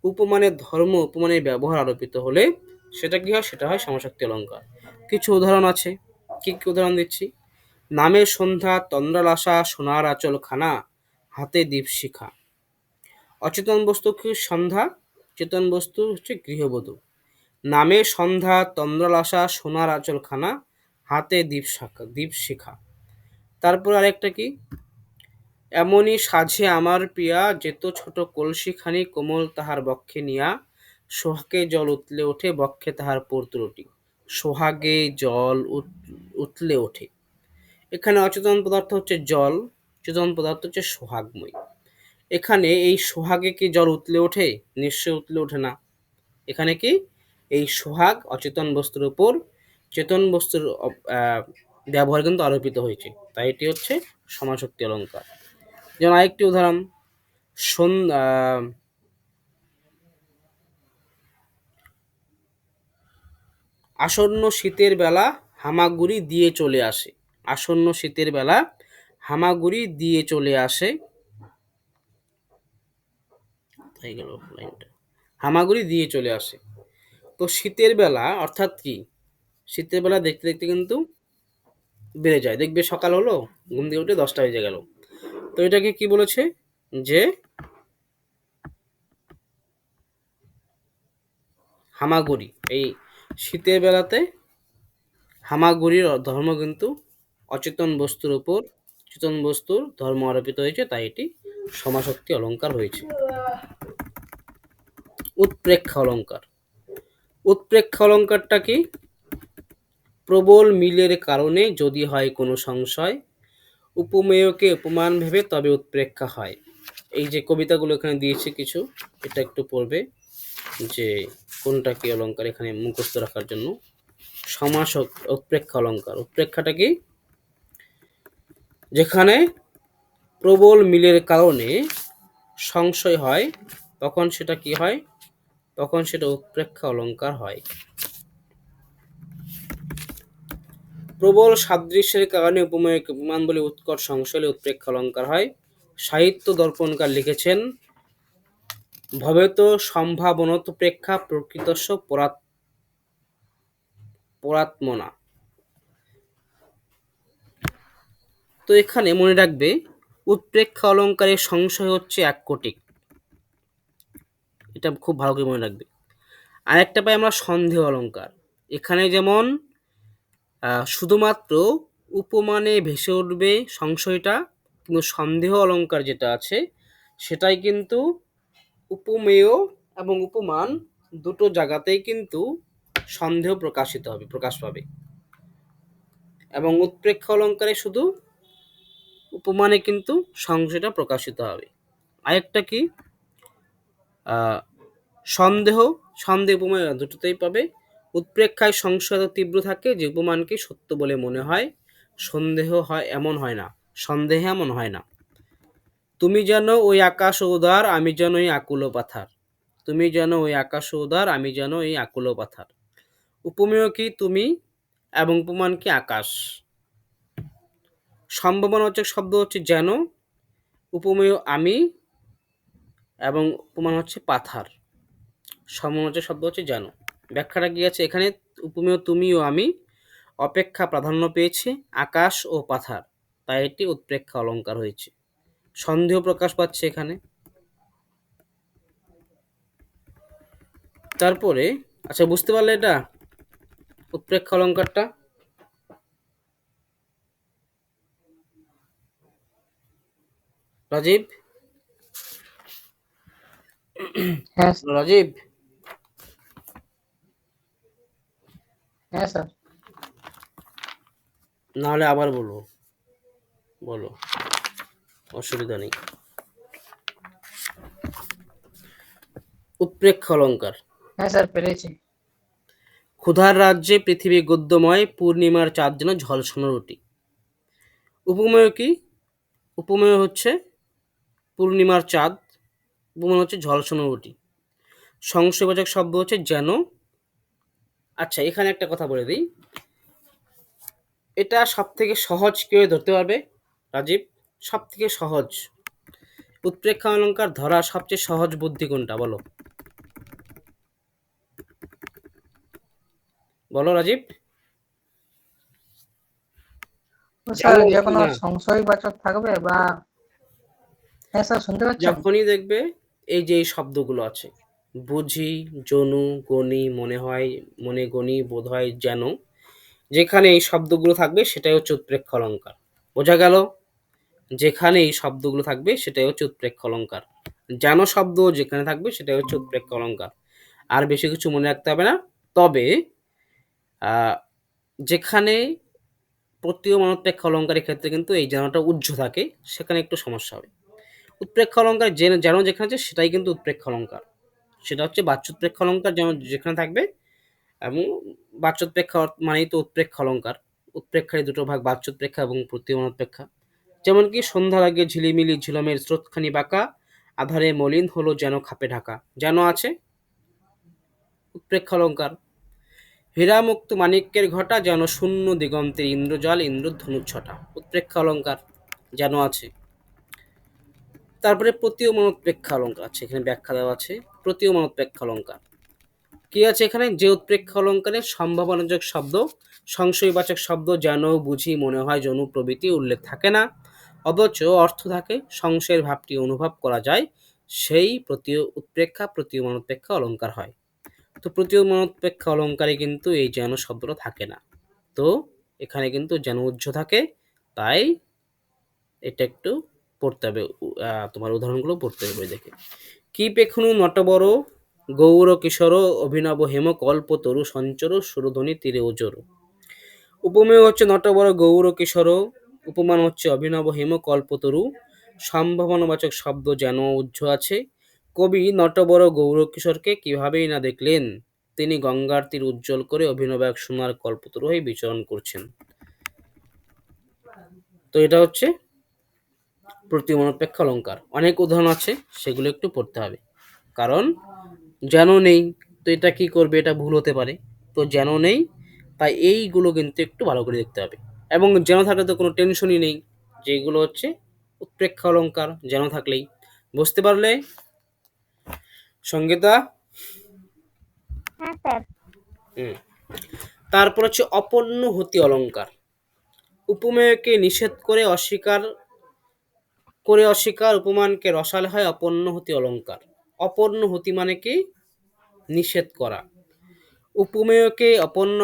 উপমানের ধর্ম উপমানের ব্যবহার আরোপিত হলে সেটা কি হয়? সেটা হয় সমাসক্তি অলঙ্কার। কিছু উদাহরণ আছে, কি কি উদাহরণ দিচ্ছি। নামের সন্ধ্যা, তন্দ্রালাসা, সোনার আঁচল খানা, হাতে দীপশিখা। অচেতন বস্তু কি সন্ধ্যা, চেতন বস্তু হচ্ছে গৃহবধূ। নামের সন্ধ্যা, তন্দ্রালাসা, সোনার আঁচল খানা, হাতে দীপশিখা। তারপর আরেকটা কি, এমনই সাজে আমার প্রিয়া, যেত ছোট কলসিখানি কোমল তাহার বক্ষে নিয়া, সোহাগে জল উতলে ওঠে বক্ষে তাহার পৌত্রটি। সোহাগে জল উতলে ওঠে। এখানে অচেতন পদার্থ হচ্ছে জল, চেতন পদার্থ হচ্ছে সোহাগময়। এখানে এই সোহাগে কি জল উতলে ওঠে? নিশ্চয় উতলে ওঠে না। এখানে কি এই সোহাগ অচেতন বস্তুর উপর চেতন বস্তুর ব্যবহার কিন্তু আরোপিত হয়েছে, তাই এটি হচ্ছে সমাসক্তি অলঙ্কার। যেমন আরেকটি উদাহরণ, আসন্ন শীতের বেলা হামাগুড়ি দিয়ে চলে আসে। আসন্ন শীতের বেলা হামাগুড়ি দিয়ে চলে আসে, হয়ে গেল লাইনটা, হামাগুড়ি দিয়ে চলে আসে। তো শীতের বেলা অর্থাৎ কি? শীতের বেলা দেখতে দেখতে কিন্তু বেড়ে যায়। দেখবে সকাল হলো, ঘুম থেকে উঠে 10টা বেজে গেল। তো এটাকে কি বলেছে? যে হামাগুড়ি, এই শীতের বেলাতে হামাগুড়ির ধর্ম কিন্তু অচেতন বস্তুর উপর চেতন বস্তুর ধর্ম আরোপিত হয়েছে, তাই এটি সমাসক্তি অলঙ্কার হয়েছে। উৎপ্রেক্ষা অলঙ্কার। উৎপ্রেক্ষা অলঙ্কারটা কি? প্রবল মিলের কারণে যদি হয় কোনো সংশয়, উপমেয়কে উপমান ভেবে তবে উৎপ্রেক্ষা হয়। এই যে কবিতাগুলো এখানে দিয়েছে কিছু, এটা একটু পড়বে যে কোনটা কি অলঙ্কার, এখানে মুখস্থ রাখার জন্য। উৎপ্রেক্ষা অলঙ্কার, উৎপ্রেক্ষাটা কি? যেখানে প্রবল মিলের কারণে সংশয় হয়, তখন সেটা কি হয়? তখন সেটা উৎপ্রেক্ষা অলঙ্কার হয়। প্রবল সাদৃশ্যের কারণে উপমেয়কে উপমান বলে উৎকট সংশয় উৎপ্রেক্ষা অলঙ্কার হয়। সাহিত্য দর্পণকার লিখেছেন, ভবেত সম্ভাবনত প্রেক্ষা প্রকৃতস্য পরাত্মনা। তো এখানে মনে রাখবে, উৎপ্রেক্ষা অলঙ্কারের সংশয় হচ্ছে এক কোটিক, এটা খুব ভালো করে মনে রাখবে। আরেকটা পাই আমরা সন্দেহ অলঙ্কার। এখানে যেমন শুধুমাত্র উপমানে ভেসে উঠবে সংশয়টা, কিন্তু সন্দেহ অলঙ্কার যেটা আছে সেটাই কিন্তু উপমেয় এবং উপমান দুটো জায়গাতেই কিন্তু সন্দেহ প্রকাশ পাবে। এবং উৎপ্রেক্ষা অলঙ্কারে শুধু উপমানে কিন্তু সংশয়টা প্রকাশিত হবে। আরেকটা কি, সন্দেহ, সন্দেহ উপমা দুটোতেই পাবে। উৎপ্রেক্ষায় সংশয় এত তীব্র থাকে যে উপমানকে সত্য বলে মনে হয়, সন্দেহ হয় এমন হয় না, সন্দেহে এমন হয় না। তুমি যেন ওই আকাশ ও উদার, আমি যেন ওই আকুল পাথার। তুমি যেন ওই আকাশ ও উদার, আমি যেন ওই আকুল পাথার। উপমেয় কি তুমি এবং উপমান কি আকাশ। সম্ভাবনাবাচক শব্দ হচ্ছে যেন, উপমেয় আমি এবং উপমান হচ্ছে পাথার। সম্ভাবনাবাচক শব্দ হচ্ছে যেন। ব্যাখ্যাটা কি আছে এখানে? উপমেয় তুমি ও আমি অপেক্ষা প্রাধান্য পেয়েছে আকাশ ও পাথার, তাই এটি উৎপ্রেক্ষা অলঙ্কার হয়েছে। সন্দেহ প্রকাশ পাচ্ছে এখানে। তারপরে আচ্ছা, বুঝতে পারলে এটা উৎপ্রেক্ষা অলঙ্কারটা? রাজীব, হ্যাঁ রাজীব, হ্যাঁ স্যার। নাহলে আবার বলবো, বলো, অসুবিধা নেই। উৎপ্রেক্ষা অলঙ্কার। হ্যাঁ স্যার, পেরেছি। ক্ষুধার রাজ্যে পৃথিবী গদ্যময়, পূর্ণিমার চাঁদ যেন ঝলসানো রুটি। উপমেয় কি? উপমেয় হচ্ছে পূর্ণিমার চাঁদ, উপমান হচ্ছে ঝলসানো রুটি। সংশয়বাচক শব্দ হচ্ছে যেন। আচ্ছা, এখানে একটা কথা বলে দিই, এটা সব থেকে সহজ কেউ ধরতে পারবে রাজীব? সব থেকে সহজ উৎপ্রেক্ষা অলঙ্কার ধরা সবচেয়ে সহজ বুদ্ধি কোনটা বলো? বলো রাজীব। স্যার জানো যে কি কোনো না? সংশয়বাচক থাকবে বা, হ্যাঁ স্যার শুনতে পাচ্ছেন? যখনই দেখবে এই যে এই শব্দগুলো আছে, বুঝি, জনু, গণি, মনে হয়, মনে গণি, বোধ হয়, যেন, যেখানে এই শব্দগুলো থাকবে সেটাই হচ্ছে উৎপ্রেক্ষা অলঙ্কার। বোঝা গেল? যেখানে এই শব্দগুলো থাকবে সেটাই হচ্ছে উৎপ্রেক্ষা অলঙ্কার। যেন শব্দ যেখানে থাকবে সেটাই হচ্ছে উৎপ্রেক্ষা অলঙ্কার। আর বেশি কিছু মনে রাখতে হবে না। তবে যেখানে প্রতীয় অনুৎপ্রেক্ষা অলঙ্কারের ক্ষেত্রে কিন্তু এই যেনটা উহ্য থাকে, সেখানে একটু সমস্যা হবে। উৎপ্রেক্ষা অলঙ্কার যেন যেখানে আছে সেটাই কিন্তু উৎপ্রেক্ষা অলঙ্কার। সেটা হচ্ছে বাচ্যোৎপ্রেক্ষা অলঙ্কার যেমন যেখানে থাকবে, এবং বাচ্যোৎপ্রেক্ষা মানেই তো উৎপ্রেক্ষা অলঙ্কার। উৎপ্রেক্ষার দুটো ভাগ, বাচ্যোৎপ্রেক্ষা এবং প্রতীয় অনুৎপ্রেক্ষা। যেমন কি সন্ধ্যার আগে ঝিলিমিলি ঝিলমের স্রোতখানি বাঁকা, আধারে মলিন হলো যেন খাপে ঢাকা। যেন আছে উৎপ্রেক্ষা অলঙ্কার। হীরামুক্ত মাণিক্যের ঘটা যেন শূন্য দিগন্তের ইন্দ্রজাল ইন্দ্রধনুর ছটা। উৎপ্রেক্ষা অলঙ্কার যেন আছে। তারপরে প্রতীয়মান উৎপ্রেক্ষা অলঙ্কার আছে, এখানে ব্যাখ্যা দেওয়া আছে। প্রতীয়মান উৎপ্রেক্ষা অলঙ্কার কি আছে এখানে? যে উৎপ্রেক্ষা অলঙ্কারের সম্ভাবনাযোগ শব্দ, সংশয়বাচক শব্দ যেন, বুঝি, মনে হয়, জনু প্রভৃতি উল্লেখ থাকে না, অথচ অর্থ থাকে, সংশয়ের ভাবটি অনুভব করা যায়, সেই উৎপ্রেক্ষা প্রতীয়মান উৎপ্রেক্ষা অলঙ্কার হয়। তো প্রতীয়মান উৎপ্রেক্ষা অলঙ্কারে কিন্তু এই যেন শব্দটা থাকে না। তো এখানে কিন্তু যেন উহ্য থাকে, তাই এটা একটু পড়তে হবে। তোমার উদাহরণগুলো পড়তে হবে দেখে। কি পেখনু নটবর গৌর কিশোর, অভিনব হেম কল্পতরু সঞ্চর, সুরধ্বনি তীরে ওজর। উপমেয় হচ্ছে নটবর গৌর কিশোর, উপমান হচ্ছে অভিনব হেম কল্পতরু। সম্ভাবনাবাচক শব্দ যেন উহ্য আছে। কবি নটবর গৌর কিশোরকে কিভাবেই না দেখলেন, তিনি গঙ্গার তীর উজ্জ্বল করে অভিনব এক সোনার কল্পতরু হয়ে বিচরণ করছেন। তো এটা হচ্ছে প্রতীয়মানপেক্ষ অলঙ্কার। অনেক উদাহরণ আছে, সেগুলো একটু পড়তে হবে, কারণ যেন নেই তো এটা কি করবে, এটা ভুল হতে পারে। তো যেন নেই, তাই এইগুলো কিন্তু একটু ভালো করে দেখতে হবে। এবং যেন থাকলে তো কোনো টেনশনই নেই, যেগুলো হচ্ছে উৎপ্রেক্ষা অলঙ্কার যেন থাকলেই। বুঝতে পারলে সঙ্গীতা? হ্যাঁ স্যার। হুম। তারপর হচ্ছে অপন্নহতি অলঙ্কার। উপমেয়কে নিষেধ করে অস্বীকার উপমানকে রসাল হয় অপন্নহতি অলঙ্কার। অপন্নহতি মানে কি? নিষেধ করা। উপমেয়কে অপন্ন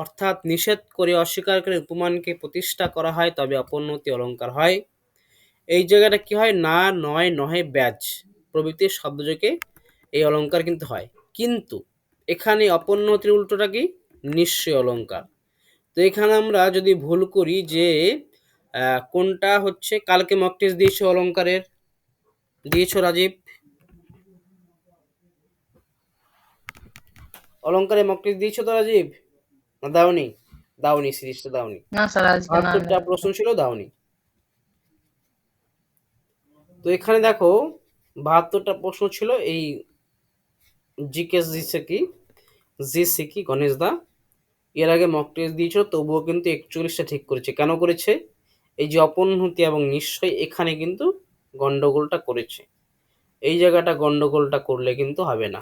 অর্থাৎ নিষেধ করে অস্বীকার করে উপমানকে প্রতিষ্ঠা করা হয়, তবে অপন্নহতি অলঙ্কার হয়। এই জায়গাটা কি হয়? না, নয়, নহে, ব্যাজ প্রভৃতির শব্দযোগে এই অলঙ্কার কিন্তু হয়। কিন্তু এখানে অপন্নহতির উল্টোটা কি? নিশ্চয় অলঙ্কার। তো এখানে আমরা যদি ভুল করি যে কোনটা হচ্ছে, কালকে মক টেস্ট দিয়েছো অলঙ্কারের, দিয়েছো রাজীব? অলংকারে মক টেস্ট দিয়েছো তো রাজীব, না দাওনি? দাওনি, সিরিজটা দাওনি। না স্যার আজকে না ৭২টা প্রশ্ন ছিল, দাওনি। তো এখানে দেখো ৭২টা প্রশ্ন ছিল এই জিকে জিসি কি গণেশ দা এর আগে মক টেস্ট দিয়েছিল, তবুও কিন্তু ৪১টা ঠিক করেছে। কেন করেছে? এই যে অপন্নতি এবং নিশ্চয়, এখানে কিন্তু গন্ডগোলটা করেছে। এই জায়গাটা গন্ডগোলটা করলে কিন্তু হবে না।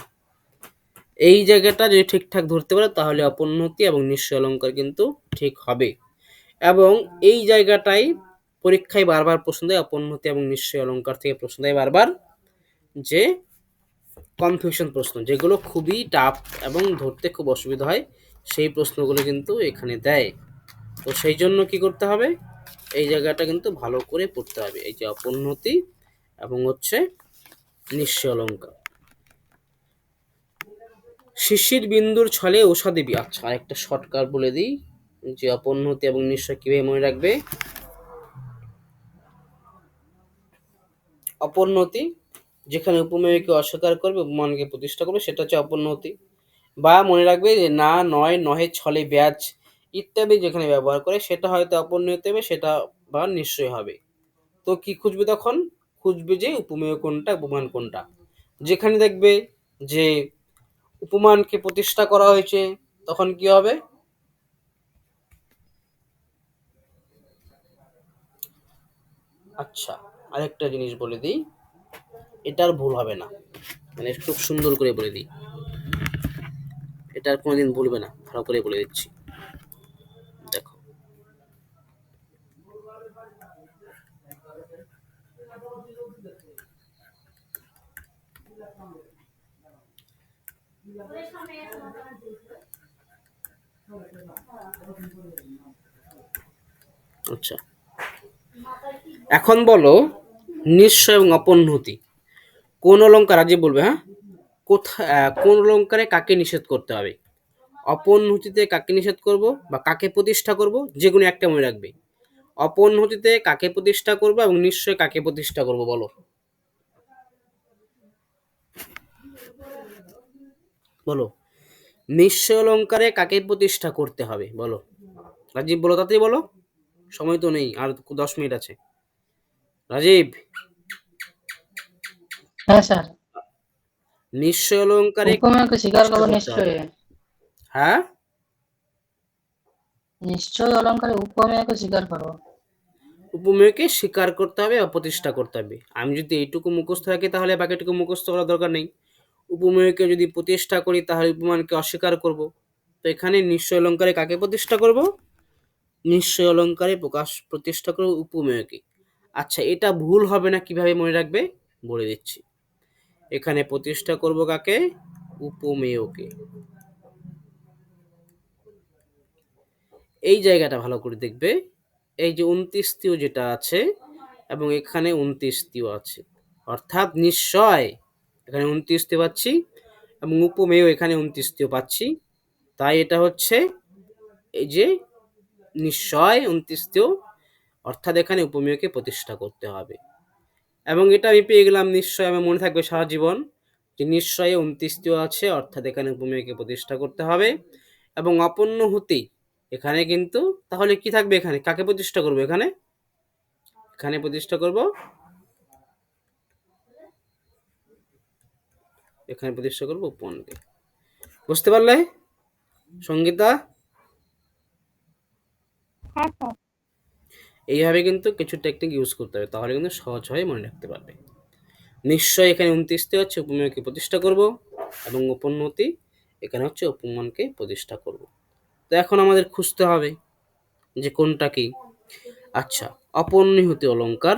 এই জায়গাটা যদি ঠিকঠাক ধরতে পারে তাহলে অপন্নতি এবং নিশ্চয় অলঙ্কার কিন্তু ঠিক হবে। এবং এই জায়গাটাই পরীক্ষায় বারবার প্রশ্ন দেয়, অপন্নতি এবং নিশ্চয় অলঙ্কার থেকে প্রশ্ন দেয় বারবার, যে কনফিউশন প্রশ্ন, যেগুলো খুবই টাফ এবং ধরতে খুব অসুবিধা হয়, সেই প্রশ্নগুলো কিন্তু এখানে দেয়। তো সেই জন্য কি করতে হবে, এই জায়গাটা কিন্তু ভালো করে পড়তে হবে। এই যে অপন্নতি এবং হচ্ছে নিশ্চয় অলঙ্কার। শিশির বিন্দুর ছলে উষা দেবী। আচ্ছা, আরেকটা শর্টকাট বলে দিই, যে অপন্নতি এবং নিশ্চয় কিভাবে মনে রাখবে। অপন্নতি যেখানে উপমেয়কে অস্বীকার করবে, উপমানকে প্রতিষ্ঠা করবে, সেটা হচ্ছে অপন্নতি। বা মনে রাখবে যে না, নয়, নহে, ছলে, ব্যাজ ইত্যাদি যেখানে ব্যবহার করে সেটা হয়তো অপন্নতি হবে, সেটা বা নিশ্চয় হবে। তো কি খুঁজবে তখন? খুঁজবে যে উপমেয় কোনটা, উপমান কোনটা। যেখানে দেখবে যে উপমানকে প্রতিষ্ঠা করা হয়েছে, তখন কি হবে? আচ্ছা, আরেকটা জিনিস বলে দিই, এটার ভুল হবে না, মানে খুব সুন্দর করে বলে দিই, এটার কোনোদিন ভুলবে না, ভালো করে বলে দিচ্ছি। দেখো, আচ্ছা এখন বলো, নিশ্চয় এবং অপন্নতি কোন অলঙ্কার, আজই বলবে, হ্যাঁ, কোন অলঙ্কারে কাকে নিষেধ করতে হবে? অপন্নতিতে কাকে নিষেধ করব বা কাকে প্রতিষ্ঠা করব, যেগুলো একটা মনে রাখবে। অপন্নতিতে কাকে প্রতিষ্ঠা করব এবং নিশ্চয় কাকে প্রতিষ্ঠা করব, বলো বলো। নিশ্চয় অলঙ্কারে কাকে প্রতিষ্ঠা করতে হবে, বলো রাজীব, বলো তাড়াতাড়ি বলো, সময় তো নেই, আর 10 মিনিট আছে। রাজীব, হ্যাঁ স্যার, নিশ্চয় অলঙ্কারে উপমেয়কে স্বীকার প্রতিষ্ঠা করবো করতে হবে। নিশ্চয়ই। হ্যাঁ, নিশ্চয়ই অলঙ্কারে উপমেয়কে স্বীকার করবো। উপমেয়কে স্বীকার করতে হবে বা প্রতিষ্ঠা করতে হবে। আমি যদি এইটুকু মুখস্থ রাখি তাহলে বাকিটুকু মুখস্থ করার দরকার নেই। উপমেয়কে যদি প্রতিষ্ঠা করি তাহলে উপমানকে অস্বীকার করব। তো এখানে নিশ্চয় অলঙ্কারে কাকে প্রতিষ্ঠা করব? নিশ্চয় অলঙ্কারে প্রতিষ্ঠা করব উপমেয়কে। আচ্ছা, এটা ভুল হবে না, কিভাবে মনে রাখবে বলে দিচ্ছি। এখানে প্রতিষ্ঠা করব কাকে? উপমেয়কে। এই জায়গাটা ভালো করে দেখবে, এই যে ২৯ যেটা আছে এবং এখানে ২৯ আছে, অর্থাৎ নিশ্চয় এখানে ২৯ পাচ্ছি এবং উপমেয় এখানে ২৯ পাচ্ছি। তাই এটা হচ্ছে এই যে নিশ্চয় ২৯, অর্থাৎ এখানে উপমেয়কে প্রতিষ্ঠা করতে হবে। এবং এটা আমি পেয়ে গেলাম, নিশ্চয় আমার মনে থাকবে সারা জীবন, যে নিশ্চয়ই ২৯ আছে, অর্থাৎ এখানে উপমেয়কে প্রতিষ্ঠা করতে হবে। এবং অপন্ন হতেই এখানে কিন্তু তাহলে কি থাকবে, এখানে কাকে প্রতিষ্ঠা করব? এখানে এখানে প্রতিষ্ঠা করব, এখানে প্রতিষ্ঠা করব উপমানকে। বুঝতে পারলে সঙ্গীতা? হ্যাঁ স্যার। এইভাবে কিন্তু কিছু টেকনিক ইউজ করতে হবে, তাহলে কিন্তু সহজভাবে মনে রাখতে পারবে। নিশ্চয় এখানে ২৯ হচ্ছে, উপমেয়কে প্রতিষ্ঠা করব, এবং উপন্নতি এখানে হচ্ছে উপমানকে প্রতিষ্ঠা করব। তো এখন আমাদের খুঁজতে হবে যে কোনটা কি। আচ্ছা, অপরিহতি অলঙ্কার।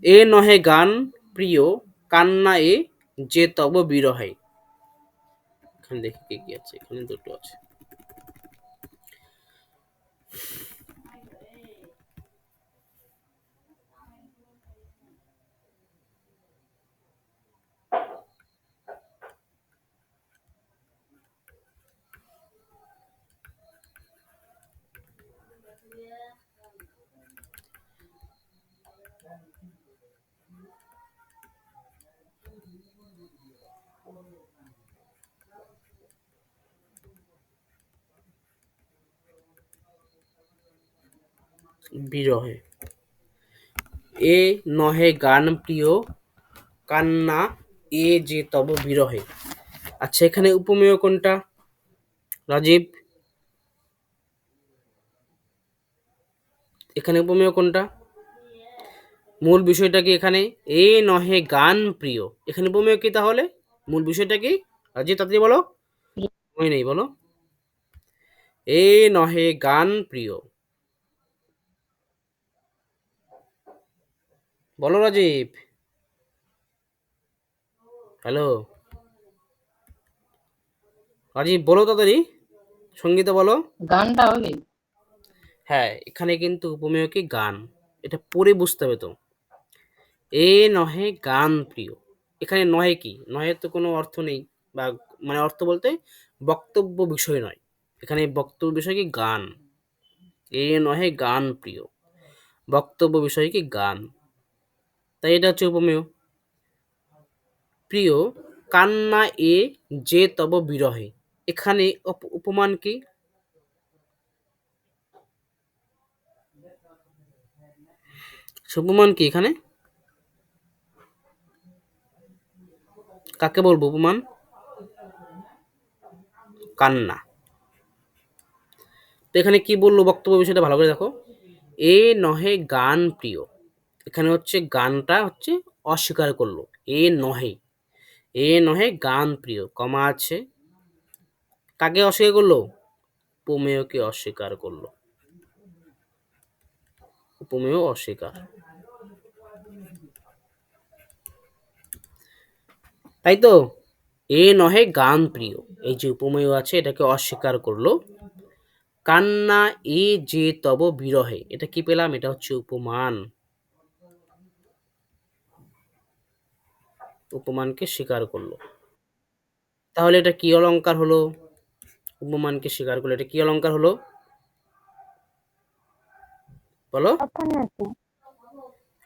এ নহে গান প্রিয়, কান্না এ যে তব বিরহে। এখানে দেখি কি কি আছে, এখানে দুটো আছে। বিরহে। এ নহে গান প্রিয় কান্না এ যে তব বিরহে। আচ্ছা, এখানে উপমেয় কোনটা রাজীব? এখানে উপমেয় কোনটা? মূল বিষয়টা কি এখানে? এ নহে গান প্রিয়, এখানে উপমেয় কি তাহলে? মূল বিষয়টা কি রাজীব, তাড়াতাড়ি বলো, সময় নেই, বলো। এ নহে গান প্রিয়, বলো রাজীব। হ্যালো রাজীব, বলো তাড়াতাড়ি, সঙ্গীতা বলো। গানটা হবে কি? হ্যাঁ, এখানে কিন্তু উপমেয় কি গান, এটা পড়ে বুঝতে হবে তো। এ নহে গান প্রিয়, এখানে নহে কি, নহে তো কোনো অর্থ নেই, বা মানে অর্থ বলতে বক্তব্য বিষয় নয়, এখানে বক্তব্য বিষয় কি গান। এ নহে গান প্রিয়, বক্তব্য বিষয় কি গান, তাই এটা হচ্ছে উপমেয়। প্রিয় কান্না এ যে তব বিরহে, এখানে উপমান কি? উপমান কি এখানে? কাকে বলবো উপমান? কান্না। তো এখানে কি বললো বক্তব্য বিষয়টা ভালো করে দেখো। এ নহে গান প্রিয়, এখানে হচ্ছে গানটা হচ্ছে অস্বীকার করলো। এ নহে, এ নহে গান প্রিয়, কমা আছে, কাকে অস্বীকার করলো? উপমেয়কে অস্বীকার করলো, উপমেয় অস্বীকার, তাই তো। এ নহে গান প্রিয়, এই যে উপমেয় আছে এটাকে অস্বীকার করলো। কান্না এ যে তব বিরহে, এটা কি পেলাম? এটা হচ্ছে উপমান, উপমানকে স্বীকার করলো। তাহলে এটা কি অলংকার হলো? উপমানকে স্বীকার করলো, এটা কি অলংকার হলো বলো? অপোন্নতি।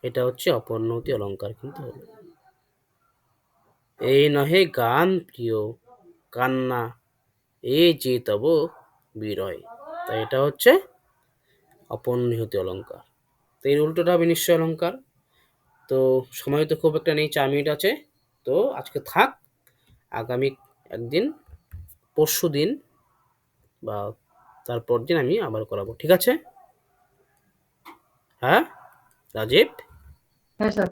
এটা হচ্ছে অপরিণতি অলংকার কিন্তু হলো। এই নহে গান প্রিয় কান্না এ যে তব বিরয়, তাই এটা হচ্ছে অপরিণতি অলংকার। তো এর উল্টোটা হবে নিশ্চয় অলংকার। তো সময় তো খুব একটা নেই, 4 মিনিট আছে, তো আজকে থাক। আগামী একদিন, পরশু দিন বা তারপর দিন আমি আবার করাবো, ঠিক আছে? হ্যাঁ রাজীব? হ্যাঁ স্যার।